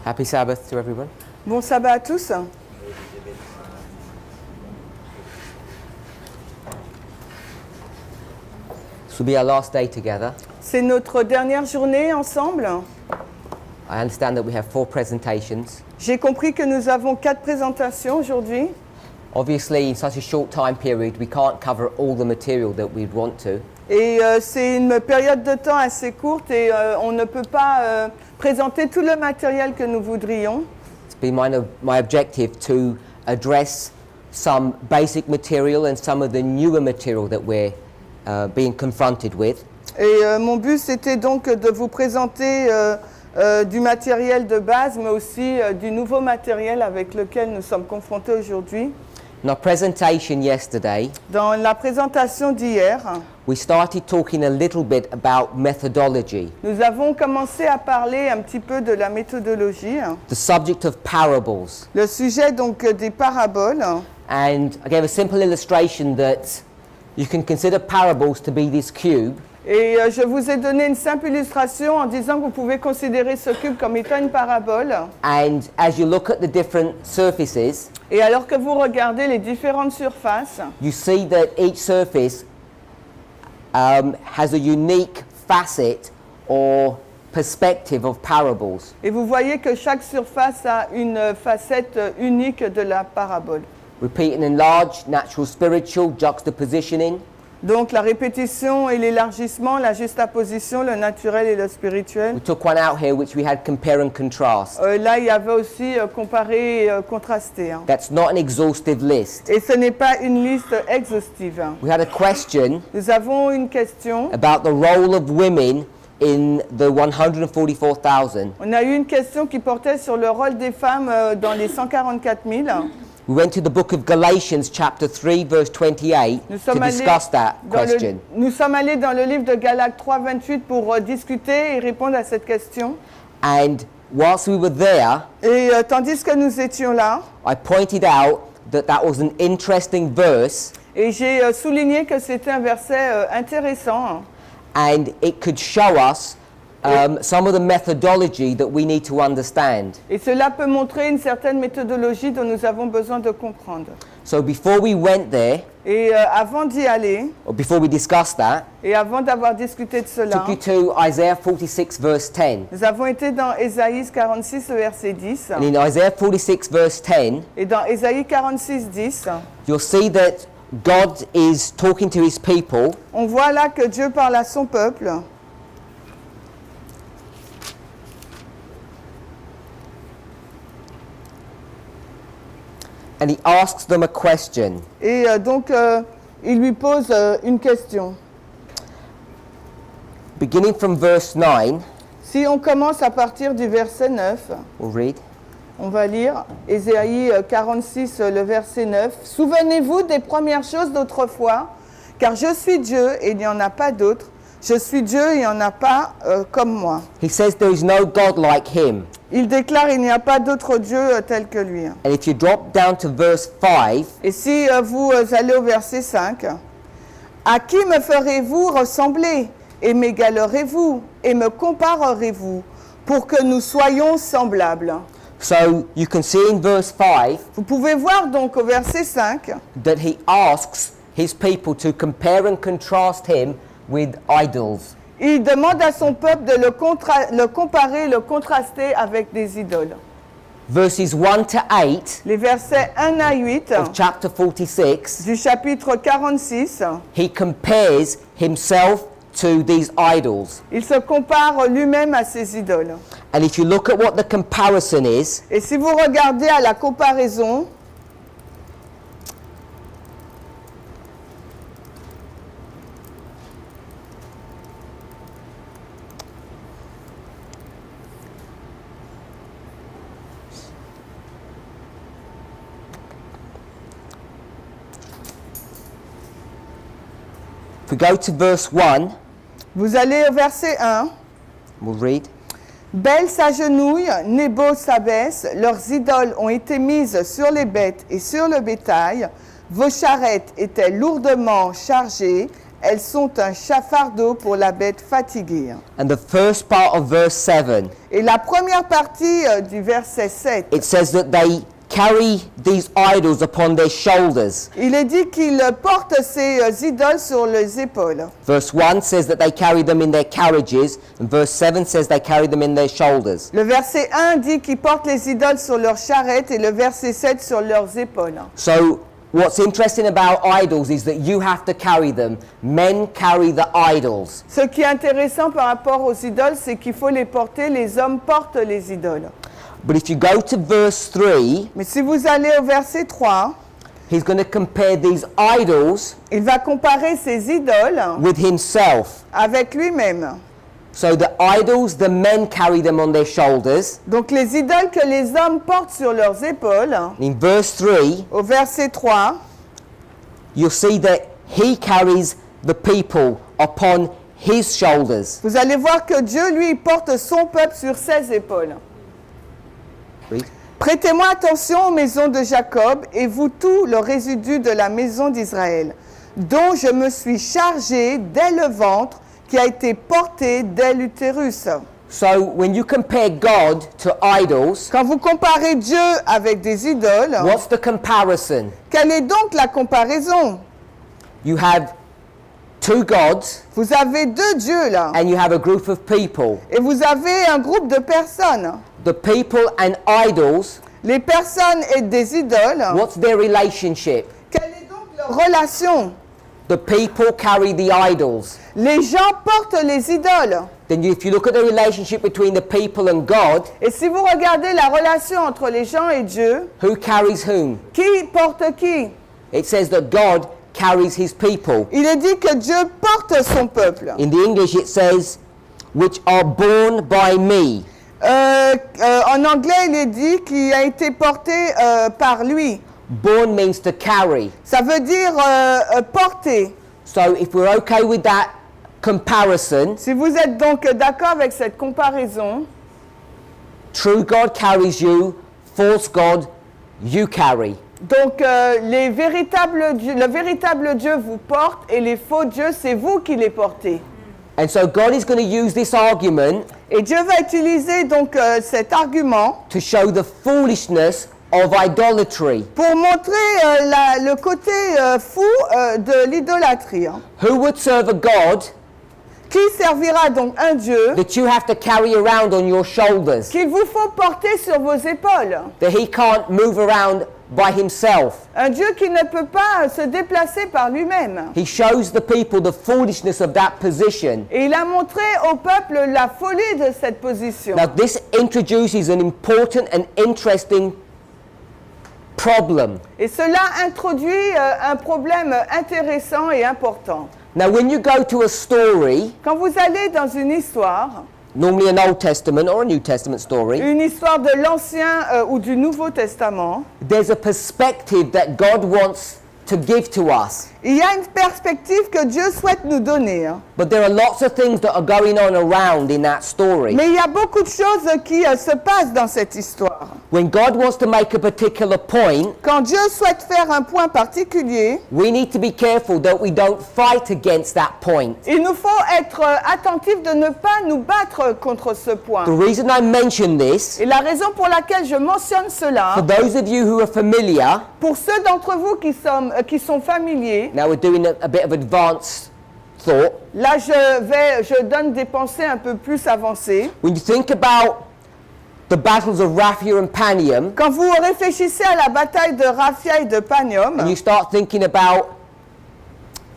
Happy Sabbath to everyone. Bon sabbat à tous. This will be our last day together. C'est notre dernière journée ensemble. I understand that we have 4 presentations. J'ai compris que nous avons 4 présentations aujourd'hui. Obviously, in such a short time period, we can't cover all the material that we'd want to. Et c'est une période de temps assez courte et on ne peut pas présenter tout le matériel que nous voudrions. It's been my objective to address some basic material and some of the newer material that we're being confronted with. Et mon but, c'était donc de vous présenter du matériel de base, mais aussi du nouveau matériel avec lequel nous sommes confrontés aujourd'hui. In our presentation yesterday, Dans la présentation d'hier, we started talking a little bit about methodology, nous avons commencé à parler un petit peu de la méthodologie, the subject of parables. le sujet donc des paraboles. And I gave a simple illustration that you can consider parables to be this cube, Et je vous ai donné une simple illustration en disant que vous pouvez considérer ce cube comme étant une parabole. and as you look at the different surfaces, Et alors que vous regardez les différentes surfaces, you see that each surface has a unique facet or perspective of parables. et vous voyez que chaque surface a une facette unique de la parabole. Repeat and enlarge, natural spiritual, juxtapositioning, Donc la répétition et l'élargissement, la juxtaposition, le naturel et le spirituel. we took one out here which we had compare and contrast. Là, il y avait aussi comparé et contrasté. Hein. That's not an exhaustive list. Et ce n'est pas une liste exhaustive. Hein. We had a question Nous avons une question. about the role of women in the 144,000. On a eu une question qui portait sur le rôle des femmes dans les 144 000. We went to the book of Galatians chapter 3 verse 28 Nous to sommes allés discuss that dans question. nous sommes allés dans le livre de Galates 3, 28 pour discuter et répondre à cette question. And whilst we were there, Et tandis que nous étions là, I pointed out that was an interesting verse et j'ai souligné que c'était un verset intéressant. and it could show us some of the methodology that we need to understand. Et cela peut montrer une certaine méthodologie dont nous avons besoin de comprendre. So before we went there, Et avant d'y aller, or before we discussed that, et avant d'avoir discuté de cela, took you to Isaiah 46 verse 10. nous avons été dans Ésaïe 46, verset 10. And in Isaiah 46 verse 10, Et dans Ésaïe 46, 10, you'll see that God is talking to his people. on voit là que Dieu parle à son peuple. And he asks them a question. Et donc, il lui pose une question. Beginning from verse 9, Si on commence à partir du verset 9, we'll read. on va lire Ésaïe 46, le verset 9. « Souvenez-vous des premières choses d'autrefois, car je suis Dieu et il n'y en a pas d'autre. Je suis Dieu et il n'y en a pas comme moi. He says there is no God like him. » Il déclare « Il n'y a pas d'autre Dieu tel que lui. » And if you drop down to verse 5, Et si vous allez au verset 5, « À qui me ferez-vous ressembler et m'égalerez-vous et me comparerez-vous pour que nous soyons semblables ?» so you can see in verse 5 Vous pouvez voir donc au verset 5 that he asks his people to compare and contrast him with idols. il demande à son peuple de le comparer, le contraster avec des idoles. Verses 1 to 8 Les versets 1 à 8 of chapter 46, du chapitre 46, he compares himself to these idols. il se compare lui-même à ces idoles. And if you look at what the comparison is, Et si vous regardez à la comparaison, if we go to verse 1, vous allez au verset 1. we'll read. Bel s'agenouille, Nebo s'abaisse, leurs idoles ont été mises sur les bêtes et sur le bétail, vos charrettes étaient lourdement chargées, elles sont un chafardeau pour la bête fatiguée. And the first part of verse 7, Et la première partie du verset 7, it says that they carry these idols upon their shoulders. il est dit qu'ils portent ces idoles sur les épaules. Verse 1 says that they carry them in their carriages, and verse 7 says they carry them in their shoulders. Le verset 1 dit qu'ils portent les idoles sur leurs charrettes et le verset 7 sur leurs épaules. So what's interesting about idols is that you have to carry them. Men carry the idols. Ce qui est intéressant par rapport aux idoles, c'est qu'il faut les porter, les hommes portent les idoles. But if you go to verse 3, Mais si vous allez au verset 3, he's going to compare these idols il va comparer ces idoles with himself. avec lui-même. So the idols, the men carry them on their shoulders. Donc les idoles que les hommes portent sur leurs épaules, In verse 3, au verset 3, you'll see that he carries the people upon his shoulders. vous allez voir que Dieu, lui, porte son peuple sur ses épaules. Read. Prêtez-moi attention aux maisons de Jacob et vous tout le résidu de la maison d'Israël, dont je me suis chargé dès le ventre, qui a été porté dès l'utérus. So when you compare God to idols, Quand vous comparez Dieu avec des idoles, what's the comparison? quelle est donc la comparaison? You have two gods Vous avez deux dieux là, and you have a group of people. et vous avez un groupe de personnes. The people and idols, Les personnes et des idoles, what's their relationship? quelle est donc leur relation? The people carry the idols. Les gens portent les idoles. Then if you look at the relationship between the people and God, Et si vous regardez la relation entre les gens et Dieu, who carries whom? qui porte qui? It says that God carries his people. Il est dit que Dieu porte son peuple. In the English it says, which are borne by me. En anglais, il est dit qu'il a été porté par lui. Borne means to carry. Ça veut dire porter. So if we're okay with that comparison, Si vous êtes donc d'accord avec cette comparaison, true God carries you, false God you carry. donc le véritable Dieu vous porte et les faux dieux, c'est vous qui les portez. And so God is going to use this argument Et Dieu va utiliser donc cet argument to show the foolishness of idolatry. pour montrer le côté fou de l'idolâtrie. Who would serve a God Qui servira donc un Dieu that you have to carry around on your shoulders, qu'il vous faut porter sur vos épaules? that he can't move around by himself? Un Dieu qui ne peut pas se déplacer par lui-même. He shows the people the foolishness of that position. Et il a montré au peuple la folie de cette position. Now this introduces an important and interesting problem. Et cela introduit un problème intéressant et important. Now when you go to a story, Quand vous allez dans une histoire, normally an Old Testament or a New Testament story, une histoire de l'Ancien ou du Nouveau Testament, there's a perspective that God wants to give to us. il y a une perspective que Dieu souhaite nous donner. But there are lots of things that are going on around in that story. Mais il y a beaucoup de choses qui se passent dans cette histoire. When God wants to make a particular point, Quand Dieu souhaite faire un point particulier, we need to be careful that we don't fight against that point. il nous faut être attentifs de ne pas nous battre contre ce point. The reason I mention this, Et la raison pour laquelle je mentionne cela, for those of you who are familiar, pour ceux d'entre vous qui sont familiers, now we're doing a bit of advanced thought. là je donne des pensées un peu plus avancées. When you think about the battles of Raphia and Panium, Quand vous réfléchissez à la bataille de Raphia et de Panium, and you start thinking about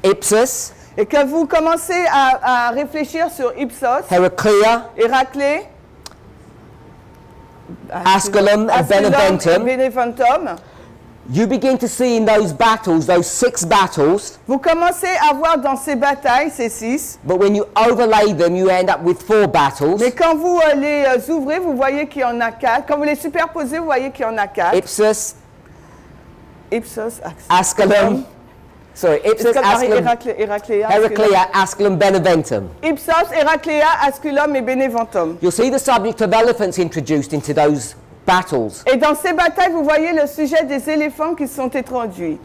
Ipsus, et que vous commencez à réfléchir sur Ipsos, Heraclea, Héraclée, Asculum, and Asculum Beneventum, et Beneventum, you begin to see in those battles, those 6 battles, vous commencez à voir dans ces batailles, ces 6, but when you overlay them, you end up with 4 battles. mais quand vous les ouvrez, vous voyez qu'il y en a 4. Quand vous les superposez, vous voyez qu'il y en a 4. Ipsus, Ipsos, Asculum, Asculum, Héracléa, Heraclea, Asculum, Beneventum. Ipsos, Héracléa, Asculum et Beneventum. You'll see the subject of elephants introduced into those battles. Et dans ces batailles, vous voyez le sujet des éléphants qui sont introduits.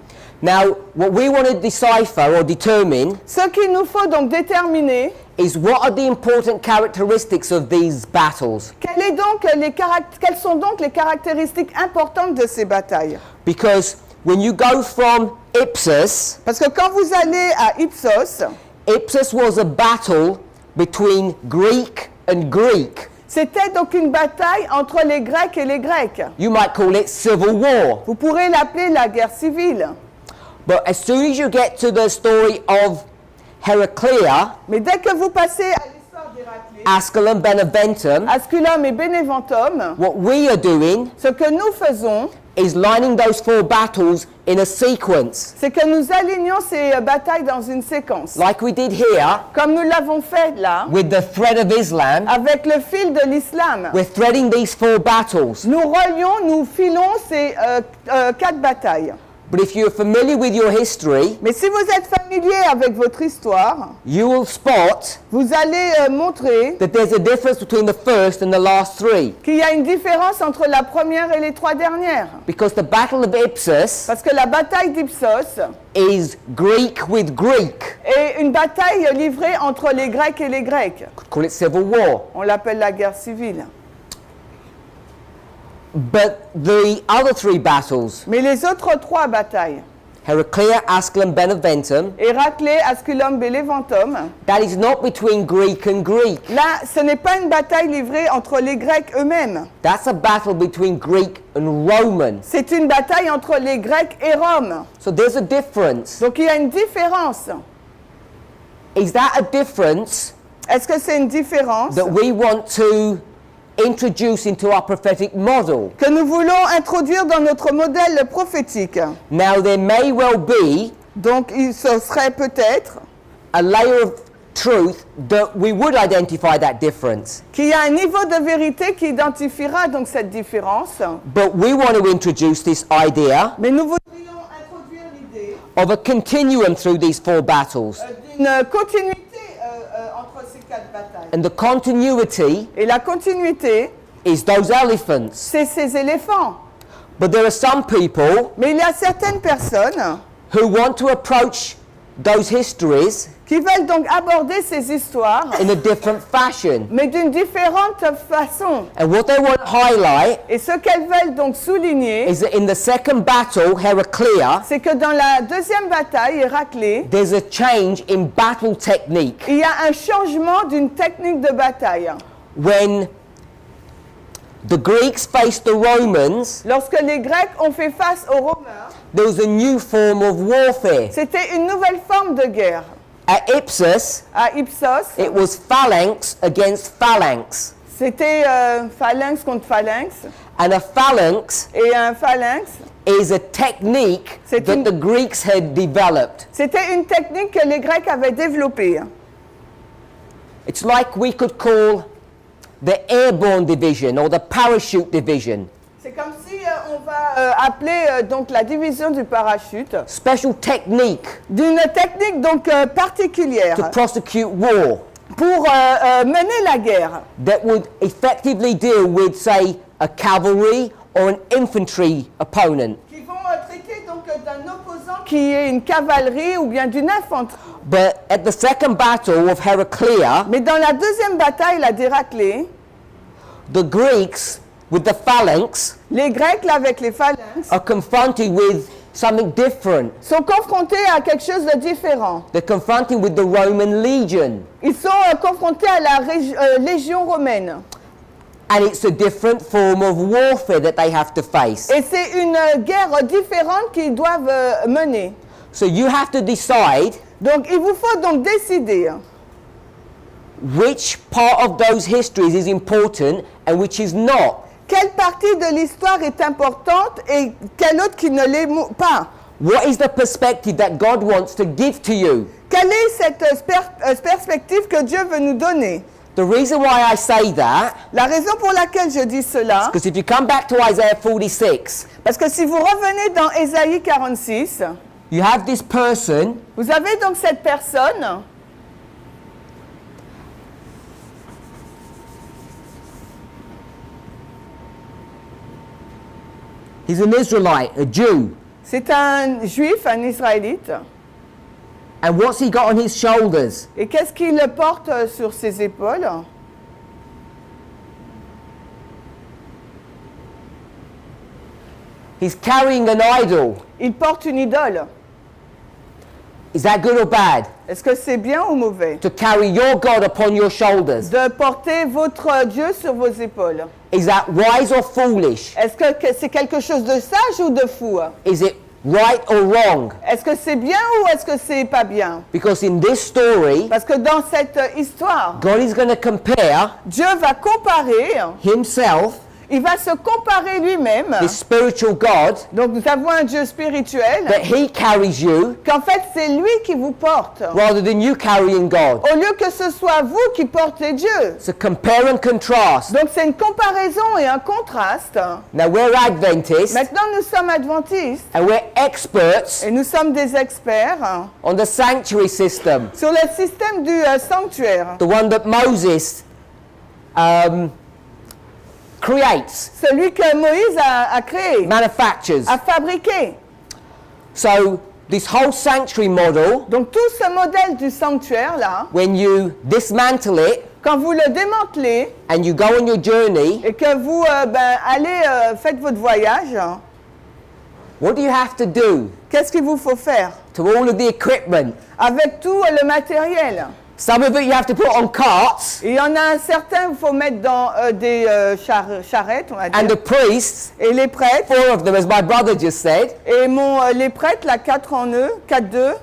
Now, what we want to decipher or determine Ce qu'il nous faut donc déterminer, is what are the important characteristics of these battles. quelles sont donc les caractéristiques importantes de ces batailles? Because when you go from Ipsus, Parce que quand vous allez à Ipsos, Ipsus was a battle between Greek and Greek. c'était donc une bataille entre les Grecs et les Grecs. You might call it civil war. Vous pourrez l'appeler la guerre civile. But as soon as you get to the story of Heraclea, Mais dès que vous passez à l'histoire d'Héraclès, Asculum, Beneventum, Asculum et Beneventum, what we are doing ce que nous faisons, is lining those four battles in a sequence, c'est que nous alignons ces batailles dans une séquence. like we did here Comme nous l'avons fait là, with the thread of Islam. avec le fil de l'islam. We're threading these four battles. Nous relions, nous filons ces 4 batailles. But if you're familiar with your history, Mais si vous êtes familier avec votre histoire, you will spot vous allez montrer that there's a difference between the first and the last three. qu'il y a une différence entre la première et les 3 dernières. Because the Battle of Ipsus Parce que la bataille d'Ipsos is Greek with Greek. est une bataille livrée entre les Grecs et les Grecs. Could call it civil war. On l'appelle la guerre civile. But the other three battles, Mais les autres 3 batailles, Heraclea, Asculum, Beneventum, Héraclès, Asculum, Beneventum, that is not between Greek and Greek. là, ce n'est pas une bataille livrée entre les Grecs eux-mêmes. That's a battle between Greek and Roman. C'est une bataille entre les Grecs et Rome. So there's a difference. Donc il y a une différence. Is that a difference Est-ce que c'est une différence that we want to introduce into our prophetic model? que nous voulons introduire dans notre modèle prophétique? Now there may well be Donc il se serait peut-être a layer of truth that we would identify that difference. qu'il y a un niveau de vérité qui identifiera donc cette différence. But we want to introduce this idea Mais nous voudrions introduire l'idée of a continuum through these four battles. d'une continuité entre ces 4 batailles. And the continuity Et la continuité, is those elephants. c'est ces éléphants. But there are some people Mais il y a certaines personnes who want to approach those histories qui veulent donc aborder ces histoires, in a different fashion. mais d'une différente façon. And what they want to highlight Et ce qu'elles veulent donc souligner, is that in the second battle, Heraclea, c'est que dans la deuxième bataille, Héraclès, there's a change in battle technique. il y a un changement d'une technique de bataille. When the Greeks faced the Romans, Lorsque les Grecs ont fait face aux Romains, there was a new form of warfare. c'était une nouvelle forme de guerre. At Ipsus, À Ipsos, it was phalanx against phalanx. c'était phalanx contre phalanx. And a phalanx Et un phalanx, is a technique C'est that une- the Greeks had developed. c'était une technique que les Grecs avaient développée. It's like we could call the airborne division or the parachute division. C'est comme si on va appeler donc la division du parachute Special technique d'une technique donc particulière to prosecute war pour mener la guerre, that would effectively deal with, say, a cavalry or an infantry opponent. qui vont traiter donc d'un opposant qui est une cavalerie ou bien d'une infanterie. But at the second battle of Heraclea, Mais dans la deuxième bataille, la d'Héraclès, the Greeks with the phalanx les Grecs là avec les phalanx are confronted with something different. sont confrontés à quelque chose de différent. They're confronted with the Roman legion. Ils sont confrontés à la légion romaine. And it's a different form of warfare that they have to face. Et c'est une guerre différente qu'ils doivent mener. So you have to decide Donc il vous faut donc décider which part of those histories is important and which is not. quelle partie de l'histoire est importante et quelle autre qui ne l'est pas. What is the perspective that God wants to give to you? Quelle est cette perspective que Dieu veut nous donner? The reason why I say that, La raison pour laquelle je dis cela, because if you come back to Isaiah 46, parce que si vous revenez dans Ésaïe 46, you have this person vous avez donc cette personne he's an Israelite, a Jew. C'est un juif, un israélite. And what's he got on his shoulders? Et qu'est-ce qu'il porte sur ses épaules? He's carrying an idol. Il porte une idole. Is that good or bad? Est-ce que c'est bien ou mauvais? To carry your God upon your shoulders. De porter votre Dieu sur vos épaules. Is that wise or foolish? Est-ce que c'est quelque chose de sage ou de fou? Is it right or wrong? Est-ce que c'est bien ou est-ce que c'est pas bien? Because in this story, Parce que dans cette histoire, God is going to compare Dieu va comparer, himself, il va se comparer lui-même. his spiritual God, Donc nous avons un Dieu spirituel, that he carries you qu'en fait c'est lui qui vous porte. rather than you carrying God. Au lieu que ce soit vous qui portez Dieu. So compare and contrast. Donc c'est une comparaison et un contraste. Now we're Adventists Maintenant nous sommes adventistes and we're experts et nous sommes des experts on the sanctuary system, sur le système du sanctuaire. the one that Moses creates, Celui que Moïse a créé, manufactures. a fabriqué. So this whole sanctuary model, Donc tout ce modèle du sanctuaire là, when you dismantle it quand vous le démantelez and you go on your journey, et que vous allez faites votre voyage, what do you have to do qu'est-ce qu'il vous faut faire to all of the equipment? avec tout le matériel? Some of it you have to put on carts, Et il y en a un certain qu'il faut mettre dans des charrettes, on va and the dire. priests, Et les prêtres, 4 of them, as my brother just said, et les prêtres, la 4-en-1, 4-2,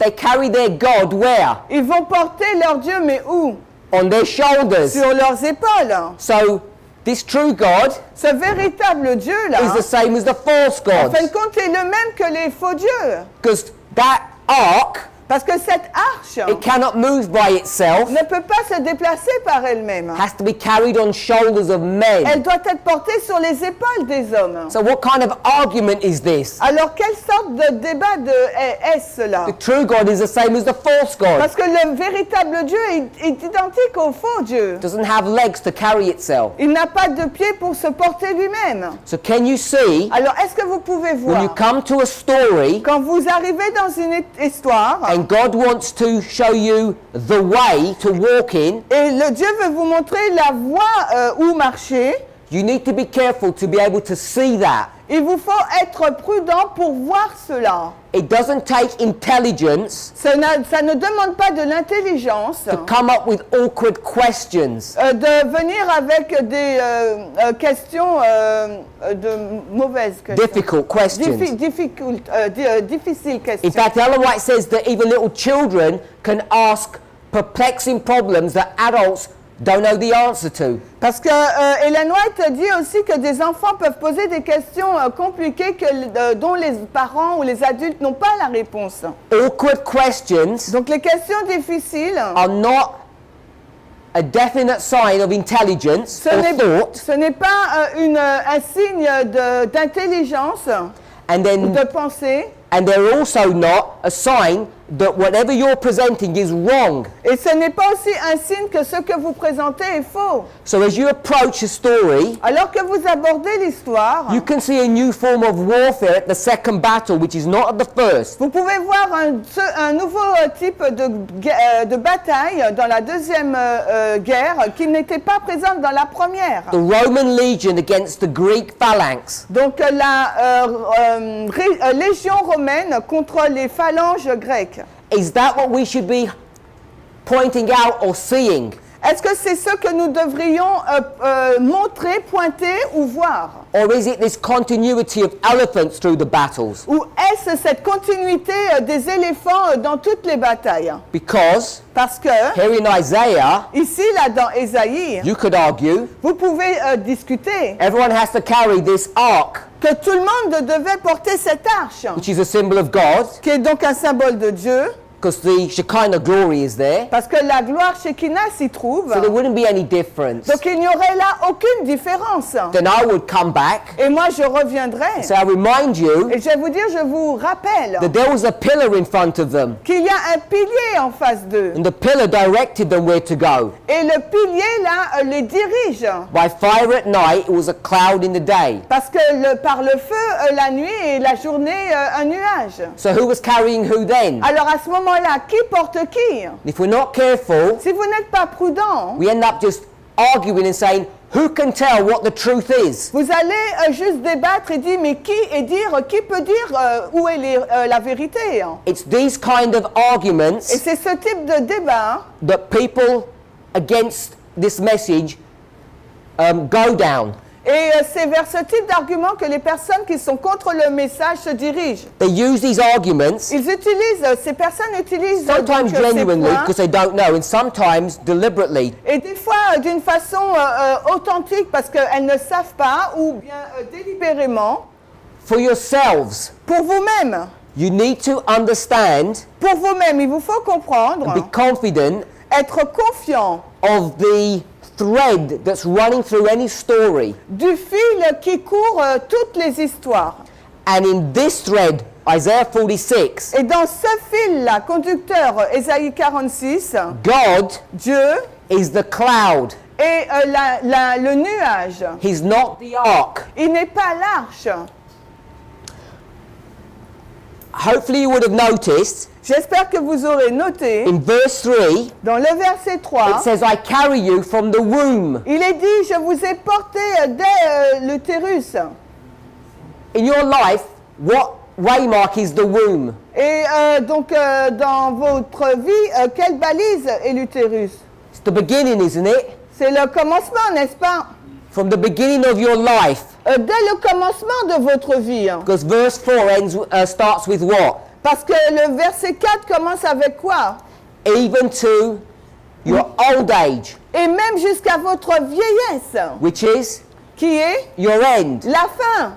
they carry their God where? ils vont porter leur Dieu, mais où? On their shoulders. Sur leurs épaules. So this true God Ce véritable Dieu là, is the same as the false en gods, fin de compte, est le même que les faux dieux. because that ark, Parce que cette arche it cannot move by itself, ne peut pas se déplacer par elle-même. has to be carried on shoulders of men. Elle doit être portée sur les épaules des hommes. So what kind of argument is this? Alors, quelle sorte de débat est-ce là? The true God is the same as the false God. Parce que le véritable Dieu est identique au faux Dieu. Doesn't have legs to carry itself. Il n'a pas de pieds pour se porter lui-même. So can you see, Alors, est-ce que vous pouvez when you voir, come to a story quand vous arrivez dans une histoire, and God wants to show you the way to walk in, et le Dieu veut vous montrer la voie où marcher, you need to be careful to be able to see that. il vous faut être prudent pour voir cela. It doesn't take intelligence Ça ne demande pas de l'intelligence to come up with awkward questions. de venir avec des questions de mauvaises questions. Difficult questions. Difficiles questions. In fact, Ellen White says that even little children can ask perplexing problems that adults don't know the answer to. Parce que Ellen White dit aussi que des enfants peuvent poser des questions compliquées dont les parents ou les adultes n'ont pas la réponse. Awkward questions Donc les questions difficiles, are not a definite sign of intelligence or thought, ce n'est pas un signe d'intelligence and ou then de pensée. and they're also not a sign that whatever you're presenting is wrong. Et ce n'est pas aussi un signe que ce que vous présentez est faux. So as you approach a story, Alors que vous abordez l'histoire, you can see a new form of warfare at the second battle, which is not at the first. vous pouvez voir un nouveau type de bataille dans la deuxième guerre qui n'était pas présente dans la première. The Roman legion against the Greek phalanx. Donc la légion romaine contre les phalanges grecques. Is that what we should be pointing out or seeing? Est-ce que c'est ce que nous devrions montrer, pointer ou voir? Or is it this continuity of elephants through the battles? Ou est-ce cette continuité des éléphants dans toutes les batailles? Because Parce que here in Isaiah, ici, là, dans Ésaïe, you could argue vous pouvez discuter everyone has to carry this ark, que tout le monde devait porter cette arche, which is a symbol of God, qui est donc un symbole de Dieu. because the Shekinah glory is there. Parce que la gloire Shekinah s'y trouve. So there wouldn't be any difference. Donc il n'y aurait là aucune différence. Then I would come back. Et moi je reviendrai. So I remind you Et je vais vous dire, je vous rappelle that there was a pillar in front of them. qu'il y a un pilier en face d'eux. And the pillar directed them where to go. Et le pilier là les dirige. By fire at night, it was a cloud in the day. Parce que par le feu la nuit et la journée un nuage. So who was carrying who then? Alors à ce moment-là, qui porte qui? If we're not careful, Si vous n'êtes pas prudent, we end up just arguing and saying, who can tell what the truth is? vous allez juste débattre et dire mais qui peut dire où est la vérité? It's these kind of Et arguments c'est ce type de débat that people against this message go down. et c'est vers ce type d'argument que les personnes qui sont contre le message se dirigent. They use these arguments Ces personnes utilisent donc, sometimes ces genuinely points, because they don't know, and sometimes deliberately et des fois d'une façon authentique parce qu'elles ne savent pas ou bien délibérément. for yourselves. Pour vous-même, You need to understand pour vous-même, il vous faut comprendre, and be confident être confiant of the thread that's running through any story. du fil qui court toutes les histoires. And in this thread, Isaiah 46, Et dans ce fil-là, conducteur, Ésaïe 46, God Dieu is the cloud. est le nuage. He's not the ark. Il n'est pas l'arche. Hopefully you would have noticed J'espère que vous aurez noté, in verse 3, dans le verset it 3, says, I carry you from the womb. il est dit, je vous ai porté dès l'utérus. In your life, what waymark is the womb? Et donc, dans votre vie, quelle balise est l'utérus? It's the beginning, isn't it? C'est le commencement, n'est-ce pas? From the beginning of your life. Dès le commencement de votre vie. Because verse 4 starts with what? Parce que le verset 4 commence avec quoi? Even to your old age, Et même jusqu'à votre vieillesse, which is qui est your end. la fin.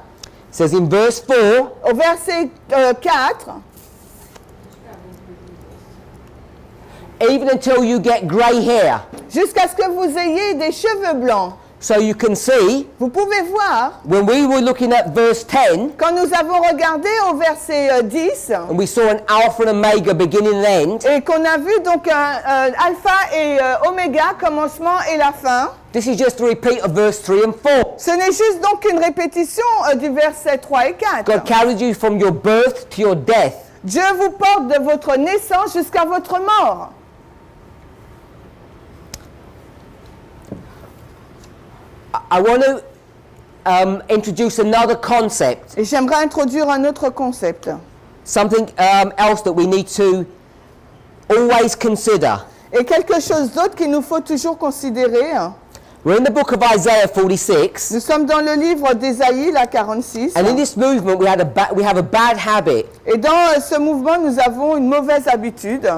It says in verse 4, Au verset 4, even until you get grey hair. jusqu'à ce que vous ayez des cheveux blancs. So you can see, Vous pouvez voir, when we were looking at verse 10, quand nous avons regardé au verset 10, and we saw an alpha and omega beginning and end, et qu'on a vu donc un alpha et oméga, commencement et la fin, this is just a repeat of verse 3 and 4. ce n'est juste donc une répétition du verset 3 et 4. God carried you from your birth to your death. Dieu vous porte de votre naissance jusqu'à votre mort. I want to introduce another concept, Et j'aimerais introduire un autre concept. something else that we need to always consider. Et quelque chose d'autre qu'il nous faut toujours considérer. We're in the book of Isaiah 46, Nous sommes dans le livre d'Ésaïe, la 46. and in this movement we have a bad habit. Et dans ce mouvement, nous avons une mauvaise habitude.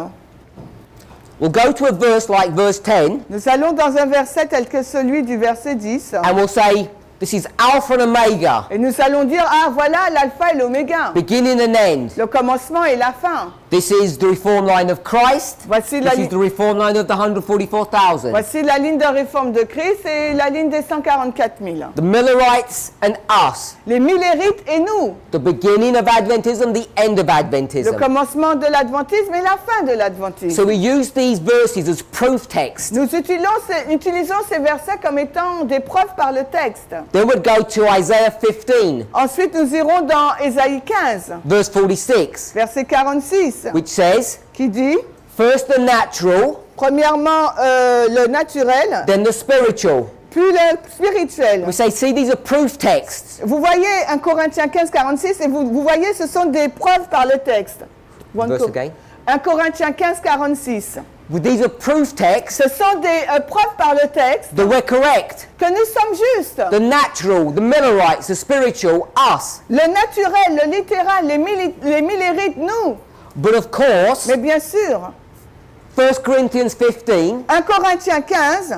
We'll go to a verse like verse 10, Nous allons dans un verset tel que celui du verset 10. and we'll say, this is Alpha and Omega, Et nous allons dire, ah voilà l'alpha et l'oméga. beginning and end. Le commencement et la fin. This is the reform line of Christ. Voici la, This is the reform line of the 144,000. voici la ligne de réforme de Christ et la ligne des 144 000. The Millerites and us. Les millérites et nous. The beginning of Adventism, the end of Le Adventism. commencement de l'adventisme et la fin de l'adventisme. So we use these verses as proof text. Nous utilisons ces versets comme étant des preuves par le texte. Then we'd go to Isaiah 15, Ensuite, nous irons dans Ésaïe 15, verse 46, verset 46, which says, qui dit, first the natural, premièrement, le naturel, then the spiritual. puis le spirituel. We say, see, these are proof texts. Vous voyez 1 Corinthiens 15, 46, et vous voyez, ce sont des preuves par le texte. Verse again. 1 Corinthiens 15, 46. These are proof texts Ce sont des preuves par le texte that we're correct. que nous sommes justes. The natural, the Millerites, the spiritual, us. Le naturel, le littéral, les millérites, nous. But of course, Mais bien sûr, 1 Corinthians 15, 1 Corinthiens 15,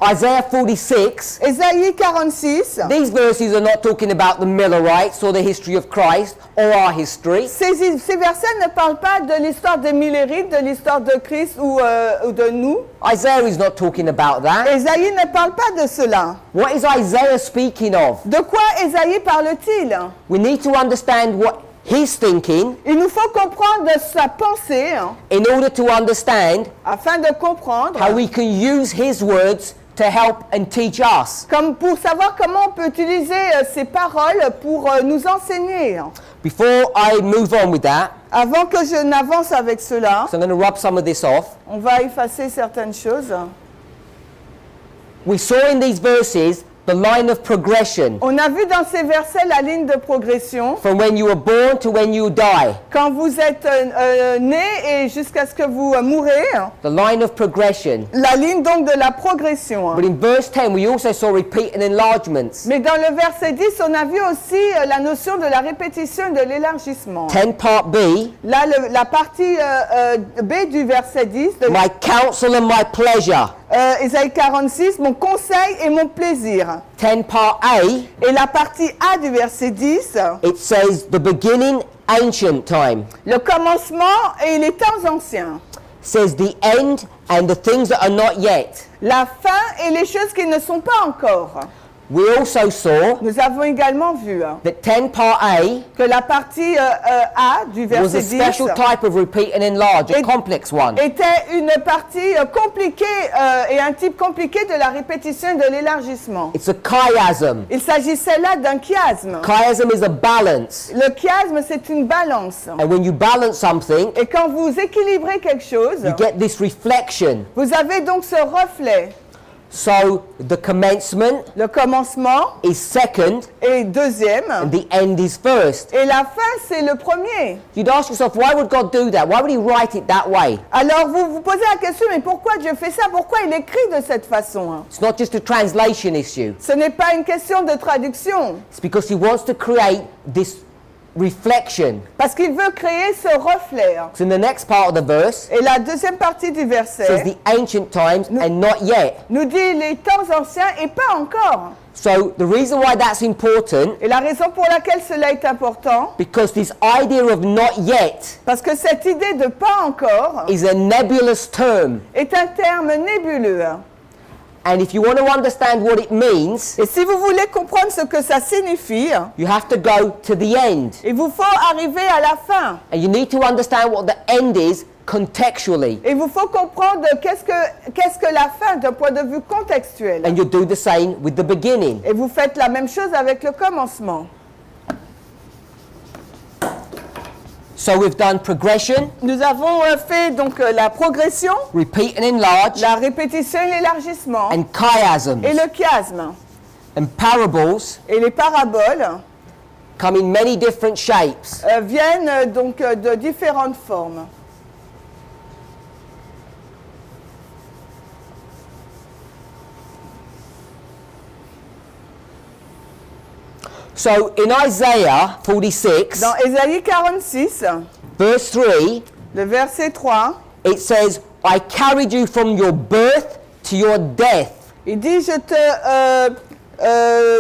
Isaiah 46, Ésaïe 46, these verses are not talking about the Millerites or the history of Christ or our history. ces versets ne parlent pas de l'histoire des Millérites, de l'histoire de Christ ou de nous. Isaiah is not talking about that. Ésaïe ne parle pas de cela. What is Isaiah speaking of? De quoi Ésaïe parle-t-il? We need to understand what he's thinking Il nous faut comprendre sa pensée in order to understand afin de comprendre, how we can use his words to help and teach us. comme pour savoir comment on peut utiliser ces paroles pour nous enseigner. Before I move on with that, Avant que je n'avance avec cela, so I'm going to rub some of this off. on va effacer certaines choses. We saw in these verses the line of progression On a vu dans ces versets la ligne de progression. from when you were born to when you die. Quand vous êtes né et jusqu'à ce que vous mourrez, The line of progression. la ligne donc de la progression. But in verse 10, we also saw repeat and enlargements. Mais dans le verset 10, on a vu aussi la notion de la répétition et de l'élargissement. 10 part B, Là, la partie B du verset 10, de my counsel and my pleasure. Ésaïe 46, mon conseil et mon plaisir. 10 part A, Et la partie A du verset 10, it says the beginning, ancient time. le commencement et les temps anciens. Says the end and the things that are not yet. La fin et les choses qui ne sont pas encore. We also saw Nous avons également vu that 10 part A que la partie A du was a verset 10 special type of repeat and enlarge, a Et- complex one. était une partie compliquée et un type compliqué de la répétition et de l'élargissement. It's a chiasm. Il s'agissait là d'un chiasme. Chiasm is a balance. Le chiasme, c'est une balance. And when you balance something, Et quand vous équilibrez quelque chose, you get this reflection. vous avez donc ce reflet. So the commencement Le commencement is second est deuxième and the end is first. et la fin, c'est le premier. You'd ask yourself, why would God do that? Why would he write it that way? Alors vous vous posez la question, mais pourquoi Dieu fait ça? Pourquoi il écrit de cette façon? It's not just a translation issue. Ce n'est pas une question de traduction, It's because he wants to create this reflection. parce qu'il veut créer ce reflet. So in the next part of the verse, Et la deuxième partie du it says verset the ancient times and not yet. nous dit les temps anciens et pas encore. So the reason why that's important, Et la raison pour laquelle cela est important, because this idea of not yet parce que cette idée de pas encore is a nebulous term. est un terme nébuleux. And if you want to understand what it means, Et si vous voulez comprendre ce que ça signifie, you have to go to the end. il vous faut arriver à la fin. And you need to understand what the end is contextually. Il vous faut comprendre qu'est-ce que la fin d'un point de vue contextuel. And you do the same with the beginning. Et vous faites la même chose avec le commencement. So we've done progression, Nous avons fait donc la progression, repeat and enlarge, la répétition et l'élargissement, and chiasms. et le chiasme. And parables Et les paraboles come in many different shapes. viennent donc de différentes formes. So in Isaiah 46, Dans Ésaïe 46, verse 3, le verset 3, it says, I carried you from your birth to your death. il dit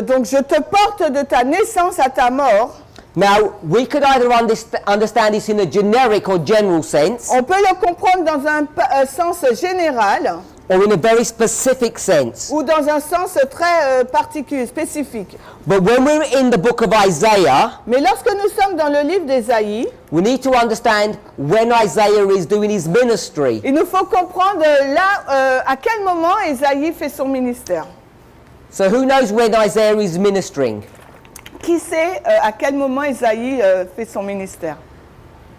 donc je te porte de ta naissance à ta mort. Now, we could either understand this in a generic or general sense, On peut le comprendre dans un sens général or in a very specific sense. ou dans un sens très particulier, spécifique. But when we're in the book of Isaiah, Mais lorsque nous sommes dans le livre d'Ésaïe, we need to understand when Isaiah is doing his ministry. il nous faut comprendre là à quel moment Ésaïe fait son ministère. So who knows when Isaiah is ministering? Qui sait à quel moment Ésaïe fait son ministère?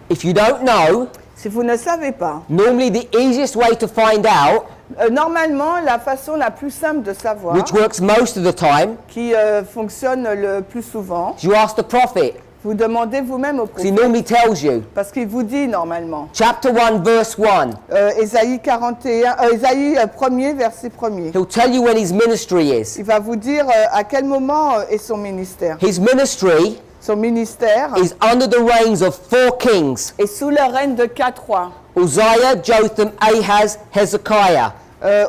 If you don't know, Si vous ne savez pas, normally the easiest way to find out, normalement, la façon la plus simple de savoir, which works most of the time, qui fonctionne le plus souvent, is you ask the prophet, vous demandez vous-même au because he prophète, normally tells you. parce qu'il vous dit normalement. Chapter 1, verse 1, Ésaïe 41, Ésaïe 1er, verset 1er. he'll tell you when his ministry is. Il va vous dire à quel moment est son ministère. His ministry Son ministère is under the reigns of 4 kings: est sous le règne de 4 rois. Uzziah, Jotham, Ahaz, Hezekiah.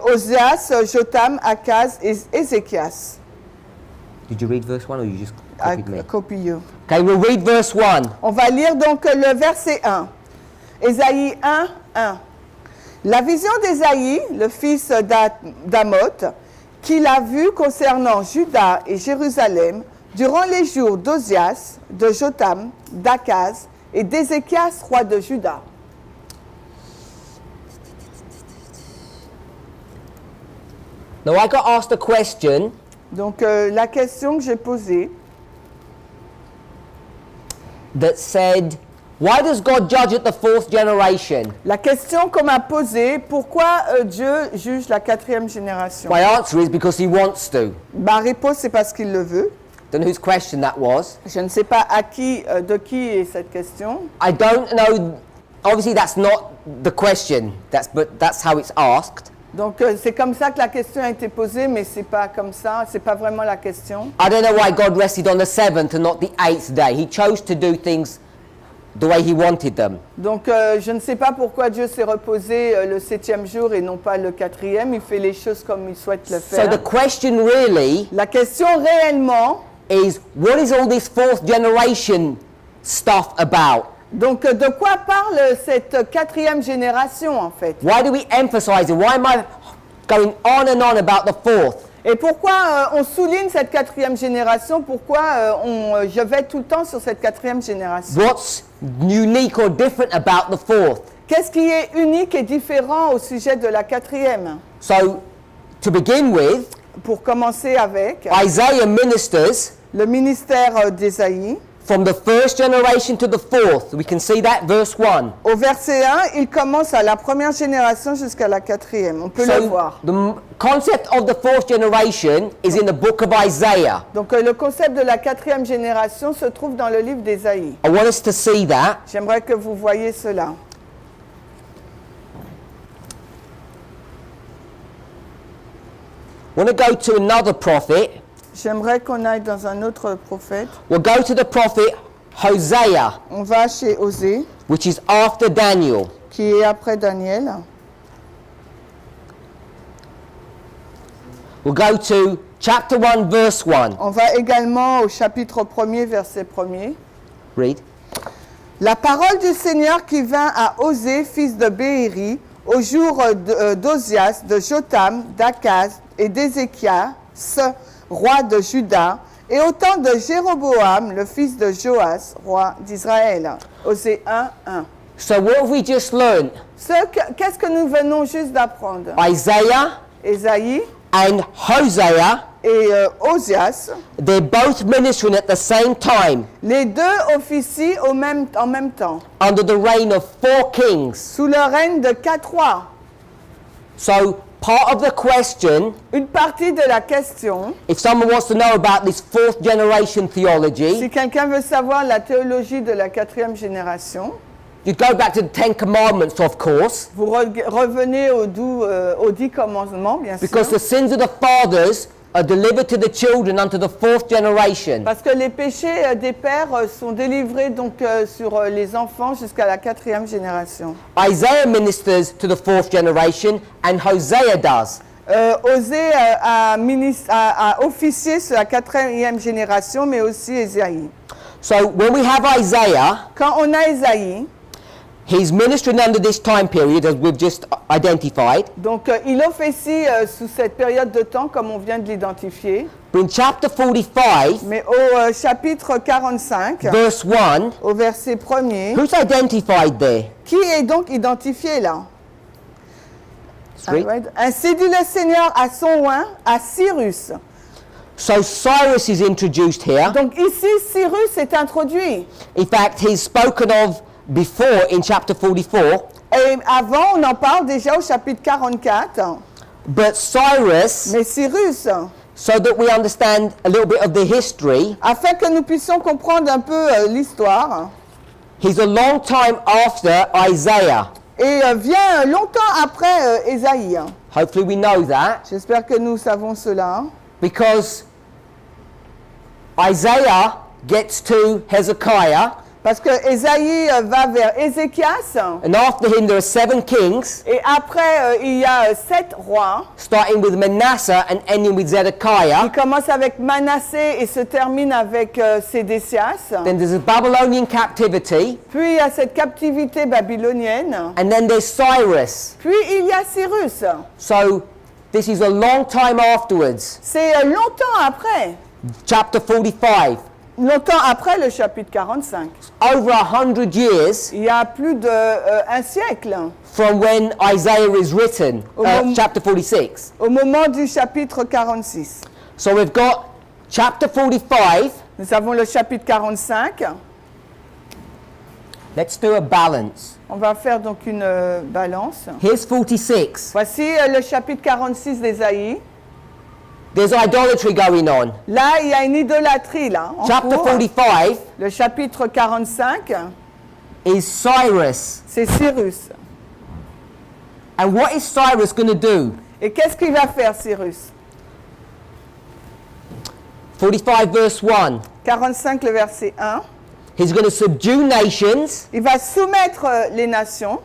Osias, Jotam, Akaz et Ézéchias. Did you read verse 1 or you just I copied me? copy you. Okay, we'll read verse 1. On va lire donc le verset 1. Ésaïe 1, 1. La vision d'Ésaïe, le fils d'Amoth, qu'il a vue concernant Juda et Jérusalem durant les jours d'Osias, de Jotam, d'Akaz et d'Ézéchias, roi de Juda. Now I got asked a question Donc la question que j'ai posée, that said, why does God judge at the 4th generation? la question qu'on m'a posée, pourquoi Dieu juge la 4e génération? My answer is because he wants to. Ma réponse, c'est parce qu'il le veut. Don't know whose question that was. Je ne sais pas de qui est cette question. I don't know, obviously that's not the question, but that's how it's asked. Donc c'est comme ça que la question a été posée, mais c'est pas comme ça, c'est pas vraiment la question. I don't know why God rested on the 7th and not the 8th day. He chose to do things the way he wanted them. Donc je ne sais pas pourquoi Dieu s'est reposé le 7e jour et non pas le 4e. Il fait les choses comme il souhaite le So faire. the question really La question réellement, is, what is all this 4th generation stuff about? donc de quoi parle cette 4e génération en fait? Why do we emphasize it? Why am I going on and on about the 4th? Et pourquoi on souligne cette 4e génération? Pourquoi je vais tout le temps sur cette 4e génération? What's unique or different about the 4th? Qu'est-ce qui est unique et différent au sujet de la 4e? So, to begin with, Pour commencer avec Isaiah ministers le ministère d'Ésaïe. from the 1st generation to the 4th. We can see that, verse 1. Au verset 1, il commence à la première génération jusqu'à la 4e. On peut le So, voir. the concept of the 4th generation is in the book of Isaiah. Donc le concept de la 4e génération se trouve dans le livre d'Ésaïe. I want us to see that. J'aimerais que vous voyiez cela. I want to go to another prophet. J'aimerais qu'on aille dans un autre prophète. We'll go to the prophet Hosea, On va chez Osée, which is after Daniel. qui est après Daniel. We'll go to chapter 1, verse 1. On va également au chapitre 1er, verset 1er. Read. La parole du Seigneur qui vint à Osée, fils de Béhéri, au jour d'Osias, de Jotam, d'Akaz et d'Ézéchias, roi de Juda, et au temps de Jéroboam, le fils de Joas, roi d'Israël. Osée 1, 1. So what have we just learned? Qu'est-ce que nous venons juste d'apprendre? Isaiah Ésaïe and Hosea, et Osias, they're both ministering at the same time les deux officient en même temps, under the reign of 4 kings. sous le règne de 4 rois. So part of the question, Une partie de la question, if someone wants to know about this 4th generation theology, si quelqu'un veut savoir la théologie de la 4e génération, you go back to the 10 commandments, of course, vous revenez aux 10 commandements, bien sûr. because the sins of the fathers are delivered to the children unto the 4th generation. Parce que les péchés des pères sont délivrés donc sur les enfants jusqu'à la 4e génération. Isaiah ministers to the 4th generation and Hosea does. Osée a officié sur la 4e génération, mais aussi Ésaïe. So when we have Isaiah, Quand on a Ésaïe, he's ministering under this time period as we've just identified. donc il officie sous cette période de temps, comme on vient de l'identifier. But in chapter 45, Mais au chapitre 45, verse 1, au verset 1er, who's identified there? qui est donc identifié là? Read. Alright. Ainsi dit le Seigneur à son oint, à Cyrus. So Cyrus is introduced here. Donc ici, Cyrus est introduit. In fact, he's spoken of before in chapter 44. Et avant, on en parle déjà au chapitre 44. But Cyrus, Mais Cyrus, so that we understand a little bit of the history, afin que nous puissions comprendre un peu l'histoire, he's a long time after Isaiah. et vient longtemps après Ésaïe. Hopefully we know that, J'espère que nous savons cela. because Isaiah gets to Hezekiah, Parce que Ésaïe va vers Ézéchias. And after him, there are 7 kings, Et après, il y a 7 rois. starting with Manasseh and ending with Zedekiah. Il commence avec Manassé et se termine avec Sédécias. Then there's a Babylonian captivity. Puis il y a cette captivité babylonienne. And then there's Cyrus. Puis il y a Cyrus. So this is a long time afterwards. C'est longtemps après. Chapter 45. Longtemps après le chapitre 45. Over 100 years Il y a plus d'un siècle. from when Isaiah is written. Chapter 46. Au moment du chapitre 46. So we've got chapter 45. Nous avons le chapitre 45. Let's do a balance. On va faire donc une balance. Here's 46. Voici le chapitre 46 d'Ésaïe. There's idolatry going on. Là, il y a une idolâtrie là. En Chapter cours. 45 Le chapitre 45, is Cyrus. c'est Cyrus. And what is Cyrus going to do? Et qu'est-ce qu'il va faire, Cyrus? 45 verse 1. 45, le verset 1. He's going to subdue nations Il va soumettre les nations.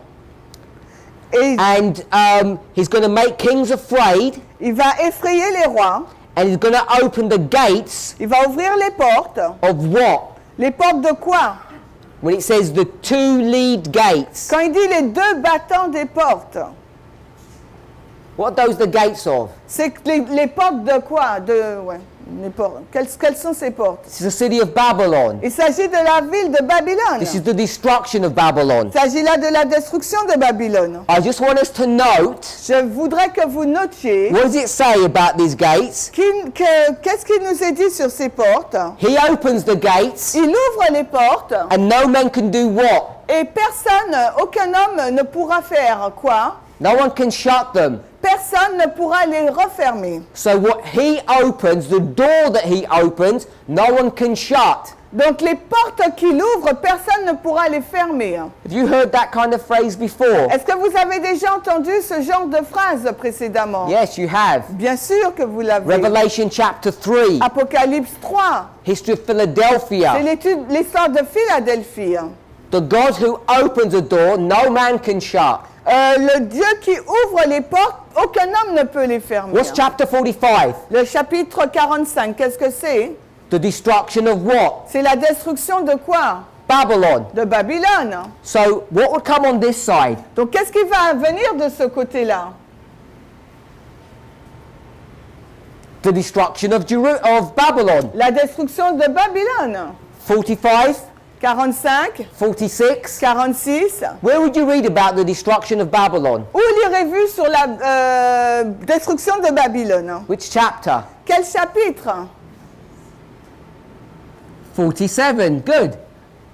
Et and he's going to make kings afraid il va effrayer les rois. and he's going to open the gates Il va ouvrir les portes. of what? Les portes de quoi? When it says the 2 lead gates. Quand il dit les 2 battants des portes, What are those the gates of? c'est que les portes de quoi? Les portes. Quelles sont ces portes? This is the city of Babylon. Il s'agit de la ville de Babylone. This is the destruction of Babylon. Il s'agit là de la destruction de Babylone. I just want us to note, Je voudrais que vous notiez what does it say about these gates? qu'est-ce qu'il nous est dit sur ces portes. He opens the gates Il ouvre les portes and no man can do what? et personne, aucun homme ne pourra faire quoi? No one can shut them. Personne ne pourra les refermer. So what he opens, the door that he opens, no one can shut. Donc les portes qu'il ouvre, personne ne pourra les fermer. Have you heard that kind of phrase before? Est-ce que vous avez déjà entendu ce genre de phrase précédemment? Yes, you have. Bien sûr que vous l'avez. Revelation chapter 3, Apocalypse 3, history of c'est Philadelphia. l'histoire de Philadelphie. The God who opens a door, no man can shut. Le Dieu qui ouvre les portes, aucun homme ne peut les fermer. What's chapter 45? Le chapitre 45, qu'est-ce que c'est? The destruction of what? C'est la destruction de quoi? Babylon. De Babylone. So what would come on this side? Donc qu'est-ce qui va venir de ce côté-là? The destruction of Babylon. La destruction de Babylone. 45, 45, 46. 46. Where would you read about the destruction of Babylon? Où lirez-vous sur la destruction de Babylone? Which chapter? Quel chapitre? 47. Good.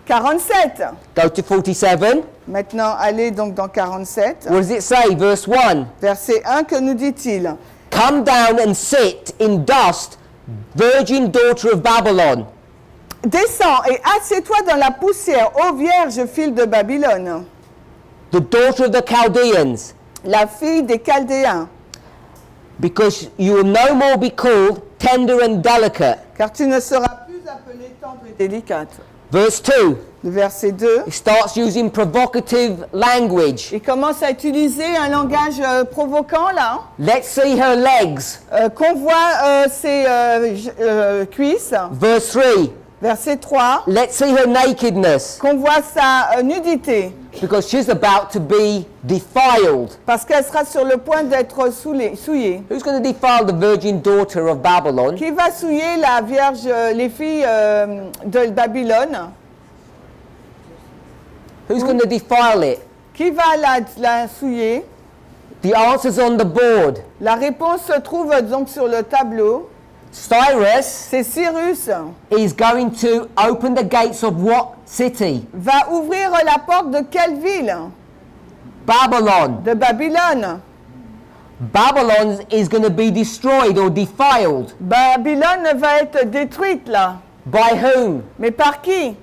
47. Go to 47. Maintenant, allez donc dans 47. What does it say? Verse 1. Verset 1, que nous dit-il? Come down and sit in dust, virgin daughter of Babylon. Descends et assieds-toi dans la poussière, ô vierge fille de Babylone, The daughter of the Chaldeans. la fille des Chaldéens, Because you will no more be called tender and delicate. car tu ne seras plus appelée tendre et délicate. Verse 2. Le verset 2, It starts using provocative language. il commence à utiliser un langage provoquant là, Let's see her legs. qu'on voit ses cuisses. Verse 3. Verset 3, Let's see her nakedness. qu'on voit sa nudité, Because she's about to be defiled. parce qu'elle sera sur le point d'être souillée. Who's going to defile the virgin daughter of Babylon? Qui va souiller la vierge, les filles de Babylone? Who's going to defile it? Qui va la souiller? The answer's on the board. La réponse se trouve donc sur le tableau. Cyrus C'est Cyrus is going to open the gates of what city? va ouvrir la porte de quelle ville? Babylon. De Babylone. Babylon is going to be destroyed or defiled. Babylone va être détruite là. By whom? Mais par qui?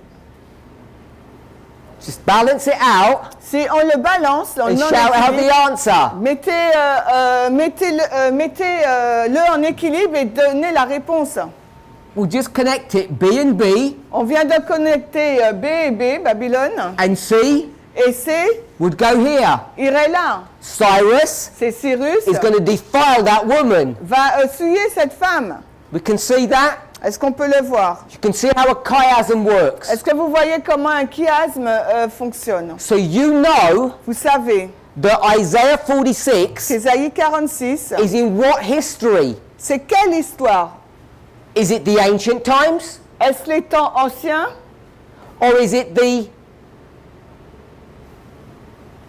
Just balance it out Si on le balance, on and shout out the answer. mettez-le en équilibre et donnez la réponse. we'll just connect it B and B, On vient de connecter B et B, Babylone, and C et C would go here. irait là. Cyrus C'est Cyrus is going to defile that woman. va souiller cette femme. We can see that. Est-ce qu'on peut le voir? You can see how a chiasm works. Est-ce que vous voyez comment un chiasme fonctionne? So you know Vous savez, that Isaiah 46 Ésaïe 46, is in what history? c'est quelle histoire? Is it the ancient times? Est-ce les temps anciens Or is it the